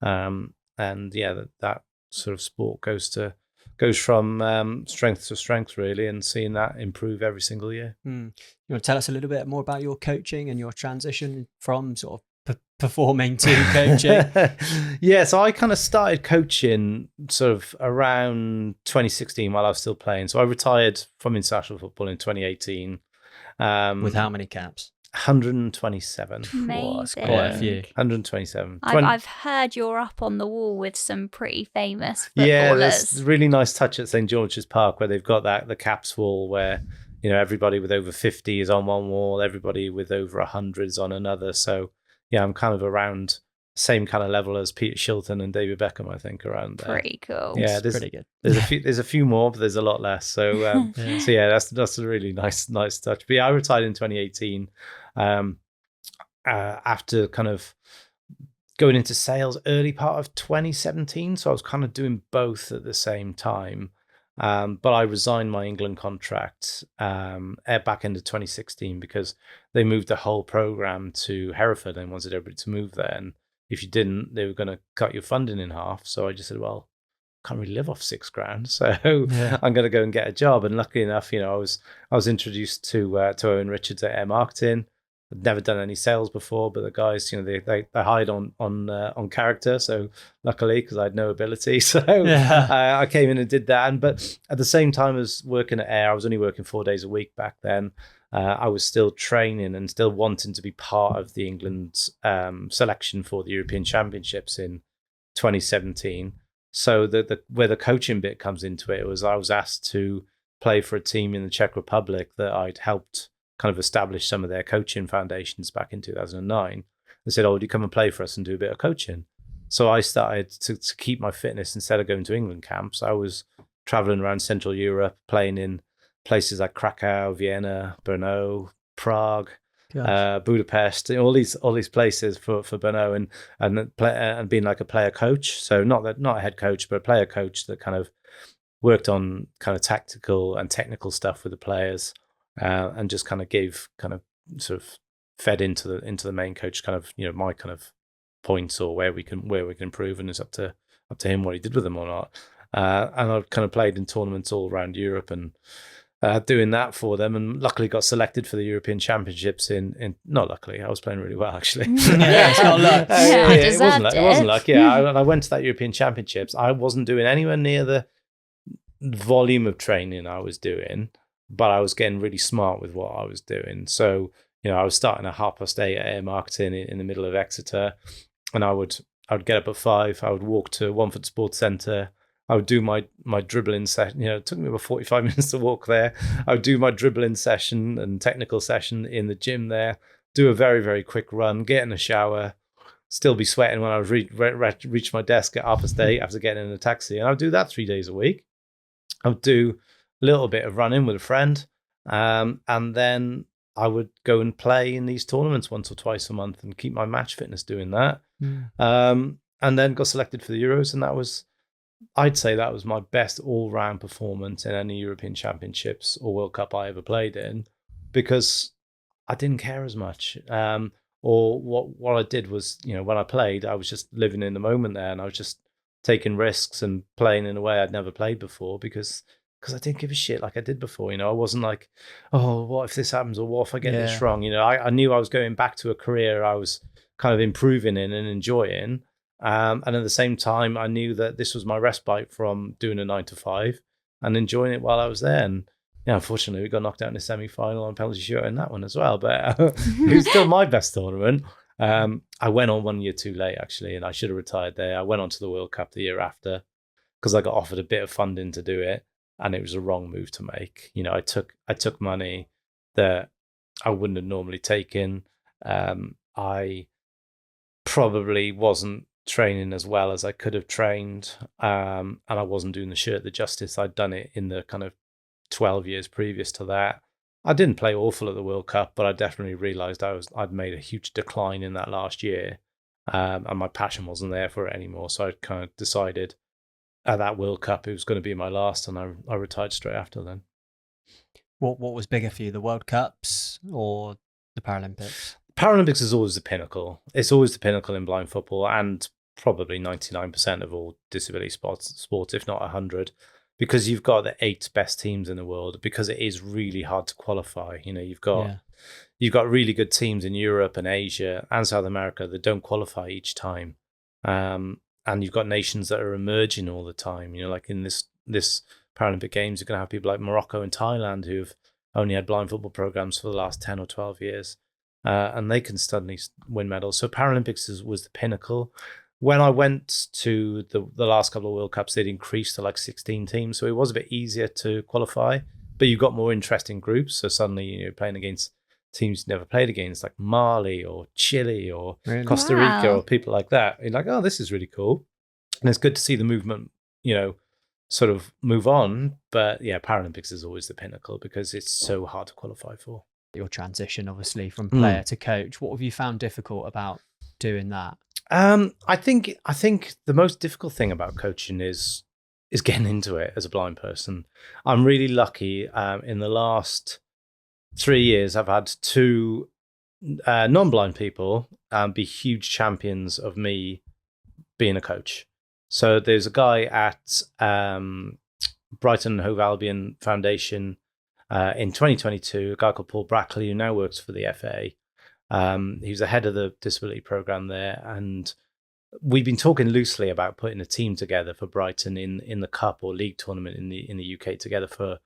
That sort of sport goes from strength to strength, really, and seeing that improve every single year. You want to tell us a little bit more about your coaching and your transition from sort of performing to coaching? So I kind of started coaching sort of around 2016 while I was still playing. So I retired from international football in 2018. With how many caps? 127. Amazing. That's quite a few. 127. I've heard you're up on the wall with some pretty famous footballers. Yeah, there's a really nice touch at St George's Park where they've got the caps wall where, you know, everybody with over 50 is on one wall, everybody with over 100 is on another. So yeah, I'm kind of around the same kind of level as Peter Shilton and David Beckham, I think, around there. Pretty cool. Yeah, it's pretty good. There's a few more, but there's a lot less. So that's a really nice touch. But yeah, I retired in 2018 after kind of going into sales early part of 2017. So I was kind of doing both at the same time. But I resigned my England contract back into 2016 because they moved the whole program to Hereford and wanted everybody to move there. And if you didn't, they were going to cut your funding in half. So I just said, well, I can't really live off $6,000, so I'm going to go and get a job. And luckily enough, you know, I was introduced to Owen Richards at Air Marketing. I'd never done any sales before, but the guys, you know, they hired on character. So luckily, because I had no ability, so I came in and did that. But at the same time as working at Air, I was only working 4 days a week back then. I was still training and still wanting to be part of the England selection for the European Championships in 2017. So where the coaching bit comes into it was I was asked to play for a team in the Czech Republic that I'd helped kind of establish some of their coaching foundations back in 2009. They said, "Oh, would you come and play for us and do a bit of coaching?" So I started to keep my fitness. Instead of going to England camps, I was traveling around Central Europe, playing in places like Krakow, Vienna, Brno, Prague, Budapest, all these places for Brno, and being like a player coach. So not a head coach, but a player coach that kind of worked on kind of tactical and technical stuff with the players, and just kind of gave kind of sort of fed into the main coach kind of, you know, my kind of points or where we can improve, and it's up to him what he did with them or not. And I've kind of played in tournaments all around Europe and doing that for them, and luckily got selected for the European Championships in not luckily, I was playing really well actually. It's not luck. It wasn't luck. Yeah, I went to that European Championships. I wasn't doing anywhere near the volume of training I was doing, but I was getting really smart with what I was doing. So, you know, I was starting at 8:30 at Air Marketing in the middle of Exeter, and I would get up at 5. I would walk to Wanford Sports Centre. I would do my dribbling session. You know, it took me about 45 minutes to walk there. I would do my dribbling session and technical session in the gym there. do a very, very quick run, get in the shower, still be sweating when I was reach my desk at 8:30 after getting in a taxi. And I would do that 3 days a week. I would do a little bit of running with a friend. And then I would go and play in these tournaments once or twice a month and keep my match fitness doing that. And then got selected for the Euros. And I'd say that was my best all-round performance in any European Championships or World Cup I ever played in, because I didn't care as much. Or what I did was, when I played, I was just living in the moment there, and I was just taking risks and playing in a way I'd never played before because I didn't give a shit like I did before. I wasn't like, oh, what if this happens, or what if I get this wrong? I knew I was going back to a career I was kind of improving in and enjoying. And at the same time, I knew that this was my respite from doing a 9 to 5 and enjoying it while I was there. And unfortunately, we got knocked out in the semi-final on penalty shootout in that one as well. But it was still my best tournament. I went on 1 year too late, actually, and I should have retired there. I went on to the World Cup the year after because I got offered a bit of funding to do it, and it was a wrong move to make. I took money that I wouldn't have normally taken. I probably wasn't training as well as I could have trained, and I wasn't doing the shirt the justice I'd done it in the kind of 12 years previous to that. I didn't play awful at the World Cup, but I definitely realised I'd made a huge decline in that last year, and my passion wasn't there for it anymore. So I kind of decided at that World Cup it was going to be my last, and I retired straight after then. What was bigger for you, the World Cups or the Paralympics? Paralympics is always the pinnacle. It's always the pinnacle in blind football, and probably 99% of all disability sports, if not 100, because you've got the 8 best teams in the world, because it is really hard to qualify. You've got really good teams in Europe and Asia and South America that don't qualify each time. And you've got nations that are emerging all the time. Like in this Paralympic Games, you're going to have people like Morocco and Thailand who've only had blind football programs for the last 10 or 12 years. And they can suddenly win medals. So Paralympics was the pinnacle. When I went to the last couple of World Cups, they'd increased to like 16 teams. So it was a bit easier to qualify, but you got more interesting groups. So suddenly you're playing against teams you never played against, like Mali or Chile or Costa Rica or people like that. You're like, oh, this is really cool. And it's good to see the movement, sort of move on. But yeah, Paralympics is always the pinnacle because it's so hard to qualify for. Your transition, obviously, from player to coach. What have you found difficult about doing that? I think the most difficult thing about coaching is getting into it as a blind person. I'm really lucky. In the last 3 years, I've had 2 non-blind people be huge champions of me being a coach. So there's a guy at Brighton and Hove Albion Foundation in 2022, a guy called Paul Brackley, who now works for the FA. He was the head of the disability program there, and we've been talking loosely about putting a team together for Brighton in the cup or league tournament in the UK together for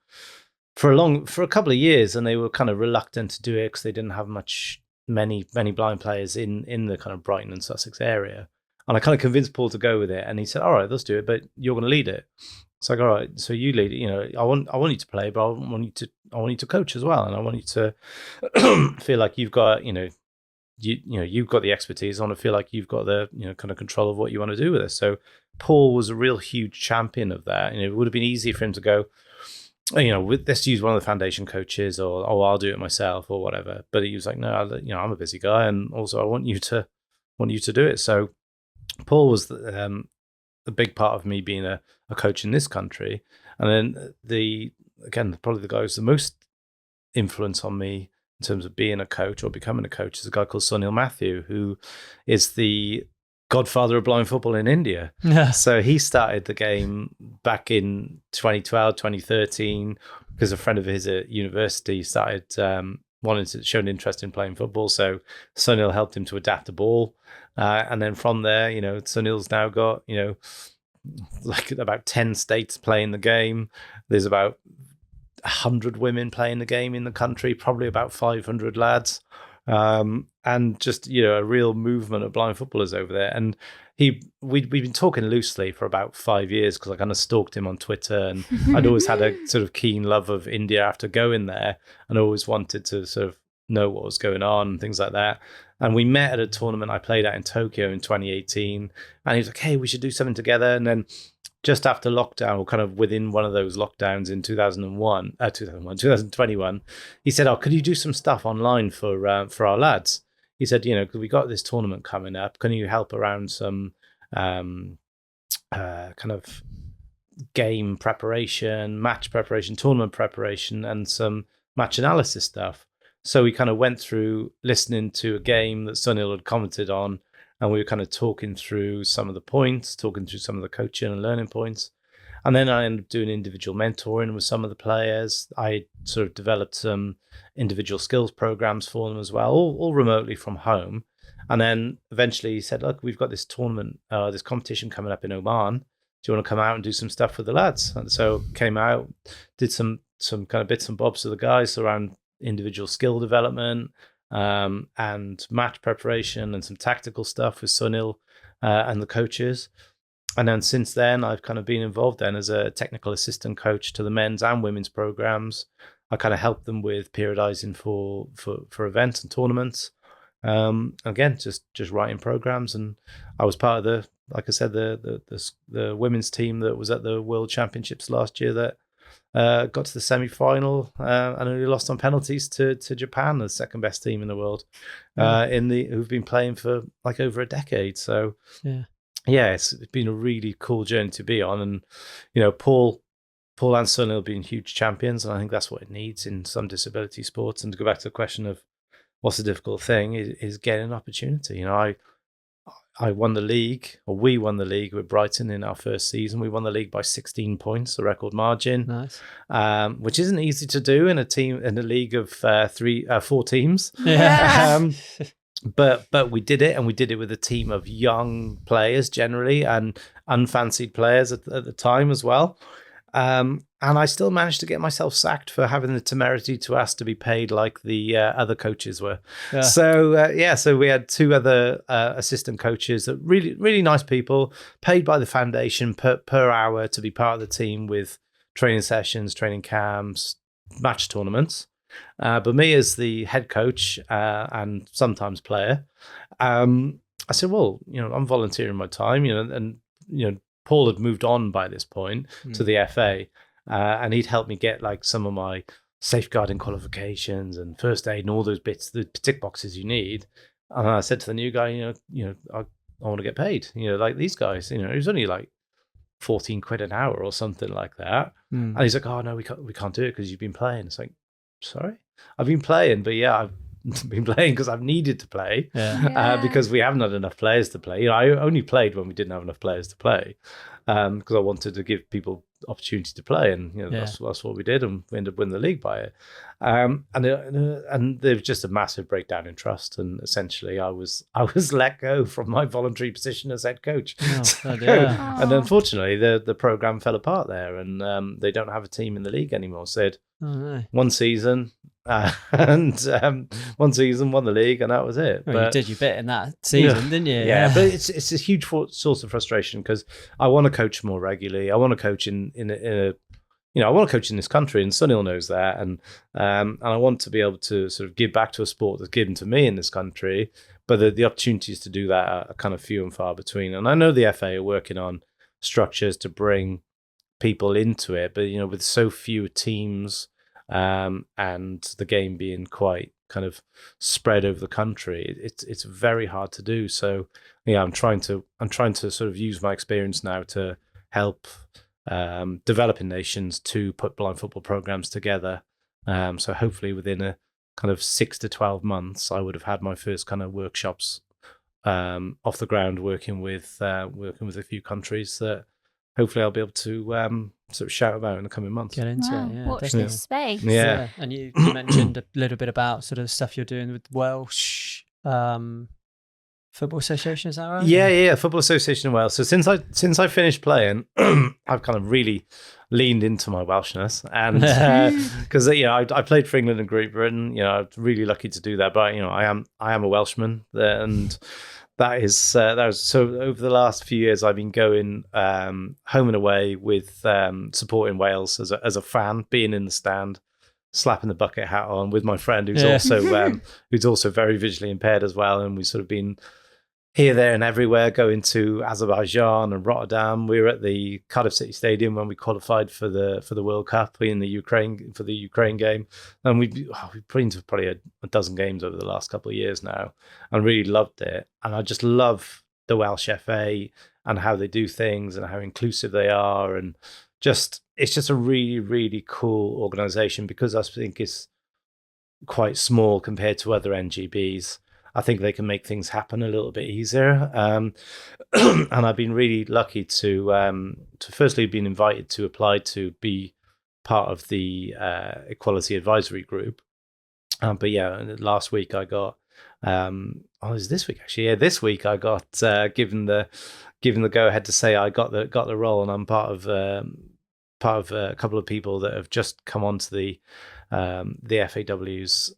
a couple of years, and they were kind of reluctant to do it because they didn't have many blind players in the kind of Brighton and Sussex area. And I kind of convinced Paul to go with it, and he said, "All right, let's do it, but you're going to lead it." It's like, all right, so you lead it. I want you to play, but I want you to coach as well, and I want you to feel like you've got, you've got the expertise. I want to feel like you've got the, kind of control of what you want to do with it. So Paul was a real huge champion of that. It would have been easy for him to go, let's use one of the foundation coaches, or I'll do it myself, or whatever. But he was like, no, I'm a busy guy, and also I want you to do it. So Paul was the big part of me being a coach in this country. And then probably the guy who's the most influence on me in terms of being a coach or becoming a coach is a guy called Sunil Mathew, who is the godfather of blind football in India. Yeah. So he started the game back in 2012, 2013, because a friend of his at university started show an interest in playing football. So Sunil helped him to adapt the ball. And then from there, Sunil's now got, like about 10 states playing the game. There's about 100 women playing the game in the country, probably about 500 lads. And just, a real movement of blind footballers over there. And we'd been talking loosely for about 5 years because I kind of stalked him on Twitter, and I'd always had a sort of keen love of India after going there, and always wanted to sort of know what was going on and things like that. And we met at a tournament I played at in Tokyo in 2018. And he was like, hey, we should do something together. And then just after lockdown, or kind of within one of those lockdowns in 2021, he said, oh, could you do some stuff online for our lads? He said, we got this tournament coming up. Can you help around some kind of game preparation, match preparation, tournament preparation, and some match analysis stuff? So we kind of went through listening to a game that Sunil had commented on, and we were kind of talking through some of the points, talking through some of the coaching and learning points. And then I ended up doing individual mentoring with some of the players. I sort of developed some individual skills programs for them as well, all remotely from home. And then eventually he said, look, we've got this tournament, this competition coming up in Oman. Do you want to come out and do some stuff with the lads? And so came out, did some kind of bits and bobs with the guys around individual skill development, and match preparation and some tactical stuff with Sunil and the coaches. And then since then, I've kind of been involved then as a technical assistant coach to the men's and women's programs. I kind of help them with periodizing for events and tournaments. Again, just writing programs. And I was part of like I said, the women's team that was at the World Championships last year that got to the semi-final and only lost on penalties to Japan, the second best team in the world, who've been playing for like over a decade. So it's been a really cool journey to be on. And Paul and Sunil have been huge champions, and I think that's what it needs in some disability sports. And to go back to the question of what's the difficult thing is getting an opportunity. I won the league, or we won the league with Brighton in our first season. We won the league by 16 points, a record margin. Nice. Which isn't easy to do in a league of 4 teams. Yeah. But we did it, and we did it with a team of young players generally, and unfancied players at the time as well. And I still managed to get myself sacked for having the temerity to ask to be paid like the other coaches were. Yeah. So we had 2 other assistant coaches that really, really nice people, paid by the foundation per hour to be part of the team with training sessions, training camps, match tournaments. But me as the head coach and sometimes player, I said, well, I'm volunteering my time, and Paul had moved on by this point to the FA, and he'd helped me get like some of my safeguarding qualifications and first aid and all those bits, the tick boxes you need. And I said to the new guy, I want to get paid, like these guys. It was only like 14 quid an hour or something like that. And he's like, oh no, we can't do it because you've been playing. It's like, sorry, I've been playing, but I've been playing because I've needed to play, because we haven't had enough players to play. I only played when we didn't have enough players to play, because I wanted to give people opportunity to play, and that's what we did, and we ended up winning the league by it. And there was just a massive breakdown in trust, and essentially I was let go from my voluntary position as head coach. And unfortunately the program fell apart there, and they don't have a team in the league anymore. So one season, and one season won the league, and that was it. Well, you did your bit in that season, didn't you? Yeah, but it's a huge source of frustration because I want to coach more regularly. I want to coach in I want to coach in this country, and Sunil knows that, and I want to be able to sort of give back to a sport that's given to me in this country. But the opportunities to do that are kind of few and far between. And I know the FA are working on structures to bring people into it, but with so few teams, and the game being quite kind of spread over the country, it's very hard to do. So I'm trying to sort of use my experience now to help developing nations to put blind football programs together. So hopefully within a kind of 6 to 12 months, I would have had my first kind of workshops off the ground, working with a few countries that hopefully I'll be able to sort of shout about in the coming months. Get into it, yeah. Watch this space. Yeah. And you mentioned a little bit about sort of stuff you're doing with Welsh Football Association, is that right? Yeah, Football Association of Wales. So since I finished playing, I've kind of really leaned into my Welshness, and because I played for England and Great Britain. I'm really lucky to do that. But I am a Welshman, and that is so. Over the last few years, I've been going home and away with supporting Wales as a fan, being in the stand, slapping the bucket hat on with my friend who's also very visually impaired as well, and we've sort of been here, there, and everywhere, going to Azerbaijan and Rotterdam. We were at the Cardiff City Stadium when we qualified for the World Cup in the Ukraine game, and we've been to probably a dozen games over the last couple of years now, and really loved it. And I just love the Welsh FA and how they do things and how inclusive they are, and it's just a really, really cool organisation, because I think it's quite small compared to other NGBs. I think they can make things happen a little bit easier. And I've been really lucky to firstly been invited to apply to be part of the Equality Advisory Group. But yeah, last week I got, it was this week actually. Yeah, this week I got given the go ahead to say I got the role, and I'm part of a couple of people that have just come onto the FAW's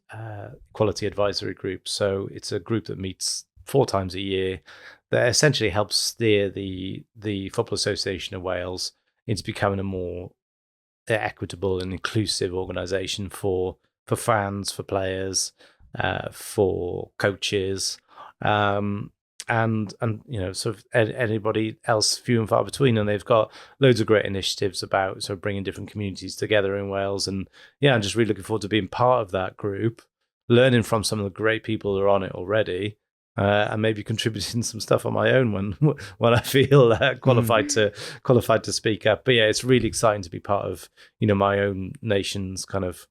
Quality Advisory Group. So it's a group that meets 4 times a year that essentially helps steer the Football Association of Wales into becoming a more equitable and inclusive organisation for fans, for players, for coaches, and sort of anybody else few and far between. And they've got loads of great initiatives about sort of bringing different communities together in Wales. And yeah, I'm just really looking forward to being part of that group, learning from some of the great people that are on it already, and maybe contributing some stuff on my own when I feel qualified to speak up. But yeah, it's really exciting to be part of my own nation's kind of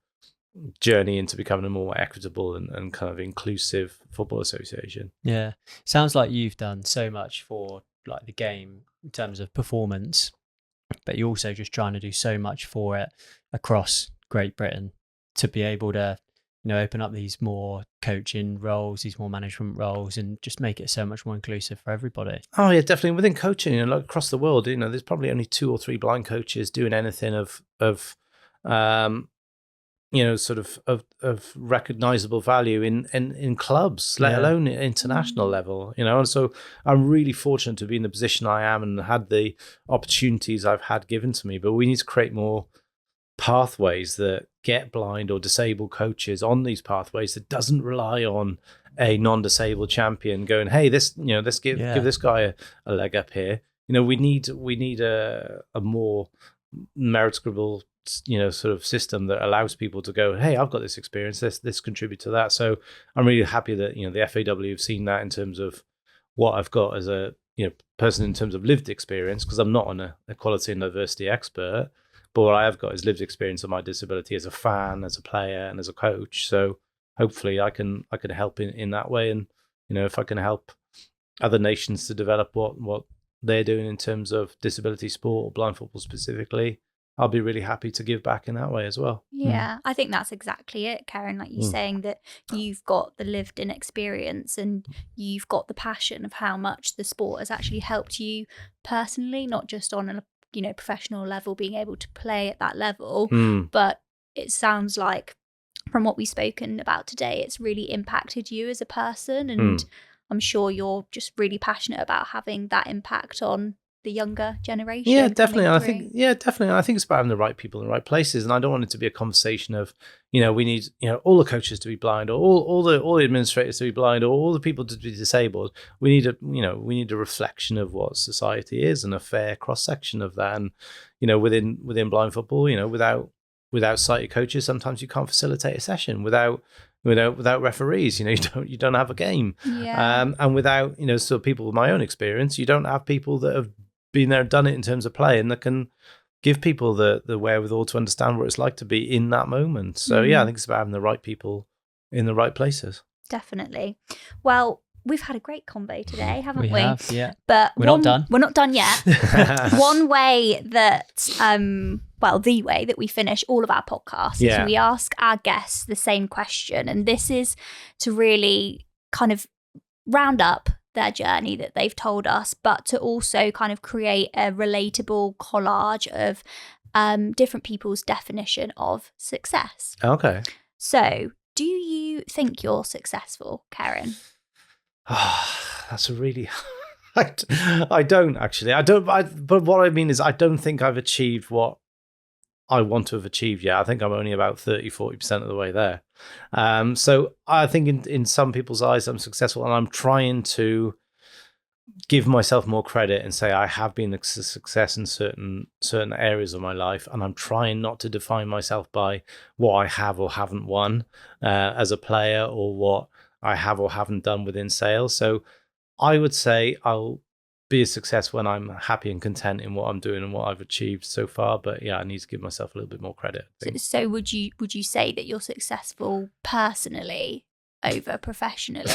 journey into becoming a more equitable and kind of inclusive football association. Yeah, sounds like you've done so much for like the game in terms of performance, but you're also just trying to do so much for it across Great Britain to be able to open up these more coaching roles, these more management roles, and just make it so much more inclusive for everybody. Oh yeah, definitely. Within coaching, like across the world, there's probably only 2 or 3 blind coaches doing anything of sort of recognizable value in clubs, let alone at international level, and so I'm really fortunate to be in the position I am and had the opportunities I've had given to me. But we need to create more pathways that get blind or disabled coaches on these pathways that doesn't rely on a non-disabled champion going, hey, let's give this guy a leg up here. We need a more meritable sort of system that allows people to go, hey, I've got this experience, this contribute to that. So I'm really happy that the FAW have seen that in terms of what I've got as a person in terms of lived experience, because I'm not an equality and diversity expert, but what I have got is lived experience of my disability as a fan, as a player, and as a coach. So hopefully I can help in that way, and if I can help other nations to develop what they're doing in terms of disability sport or blind football specifically, I'll be really happy to give back in that way as well. Yeah, I think that's exactly it, Keryn. Like you're saying that you've got the lived in experience and you've got the passion of how much the sport has actually helped you personally, not just on a professional level, being able to play at that level, but it sounds like from what we've spoken about today, it's really impacted you as a person, and I'm sure you're just really passionate about having that impact on the younger generation. Yeah, definitely. I think it's about having the right people in the right places, and I don't want it to be a conversation of we need all the coaches to be blind, or all the administrators to be blind, or all the people to be disabled. We need a reflection of what society is and a fair cross section of that. And within blind football, without sighted coaches, sometimes you can't facilitate a session. Without referees, you don't have a game. Yeah. And without sort of people with my own experience, you don't have people that have been there and done it in terms of play, and that can give people the wherewithal to understand what it's like to be in that moment. So yeah, I think it's about having the right people in the right places. Definitely. Well, we've had a great convo today, haven't we? We have, yeah. But we're not done. We're not done yet. One way that, the way that we finish all of our podcasts is we ask our guests the same question. And this is to really kind of round up their journey that they've told us, but to also kind of create a relatable collage of different people's definition of success. Okay. So, do you think you're successful, Keryn? That's a really... I don't actually. But what I mean is I don't think I've achieved what I want to have achieved yet. I think I'm only about 30-40% of the way there. So I think in some people's eyes, I'm successful, and I'm trying to give myself more credit and say I have been a success in certain areas of my life, and I'm trying not to define myself by what I have or haven't won as a player, or what I have or haven't done within sales. So I would say I'll be a success when I'm happy and content in what I'm doing and what I've achieved so far. But yeah, I need to give myself a little bit more credit. So would you say that you're successful personally over professionally?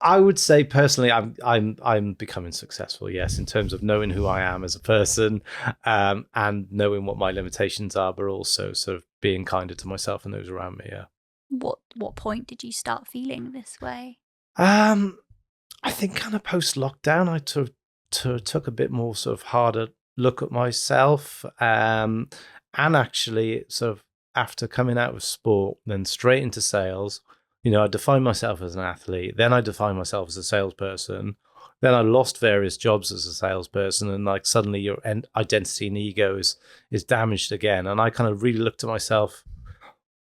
I would say personally, I'm becoming successful. Yes, in terms of knowing who I am as a person, and knowing what my limitations are, but also sort of being kinder to myself and those around me. Yeah. What point did you start feeling this way? I think kind of post lockdown, I took a bit more sort of harder look at myself, and actually sort of after coming out of sport, then straight into sales. I defined myself as an athlete, then I defined myself as a salesperson, then I lost various jobs as a salesperson, and like suddenly your identity and ego is damaged again. And I kind of really looked at myself,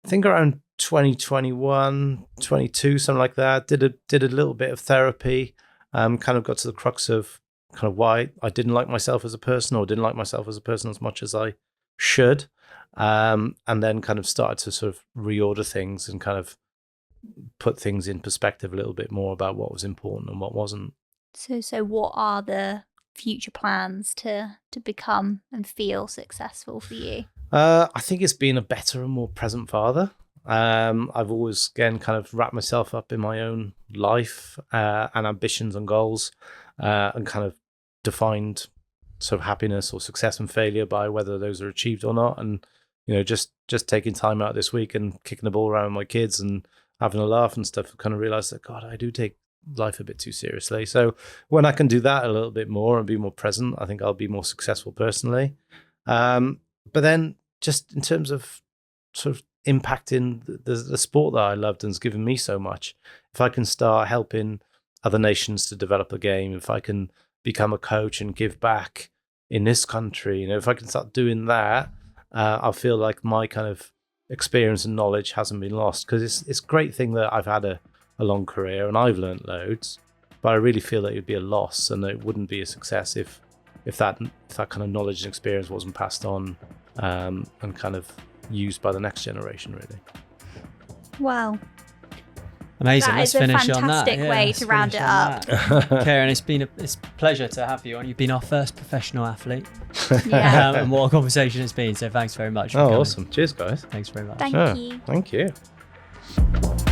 I think around 2021, 22, something like that. Did a little bit of therapy, kind of got to the crux of kind of why I didn't like myself as a person, or didn't like myself as a person as much as I should. And then kind of started to sort of reorder things and kind of put things in perspective a little bit more about what was important and what wasn't. So what are the future plans to become and feel successful for you? I think it's being a better and more present father. I've always, again, kind of wrapped myself up in my own life and ambitions and goals, and kind of defined sort of happiness or success and failure by whether those are achieved or not. And, just taking time out this week and kicking the ball around with my kids and having a laugh and stuff, I kind of realized that, God, I do take life a bit too seriously. So when I can do that a little bit more and be more present, I think I'll be more successful personally. But then just in terms of sort of impacting the sport that I loved and has given me so much, if I can start helping other nations to develop a game, if I can become a coach and give back in this country, if I can start doing that, I feel like my kind of experience and knowledge hasn't been lost, because it's a great thing that I've had a long career and I've learned loads, but I really feel that it would be a loss and it wouldn't be a success if that kind of knowledge and experience wasn't passed on, and kind of used by the next generation, really. Wow. Amazing. Let's finish on that. That is a fantastic way to round it up. Keryn, it's a pleasure to have you on. You've been our first professional athlete. Yeah. And what a conversation it's been. So thanks very much for coming. Awesome. Cheers, guys. Thanks very much. Thank you. Thank you.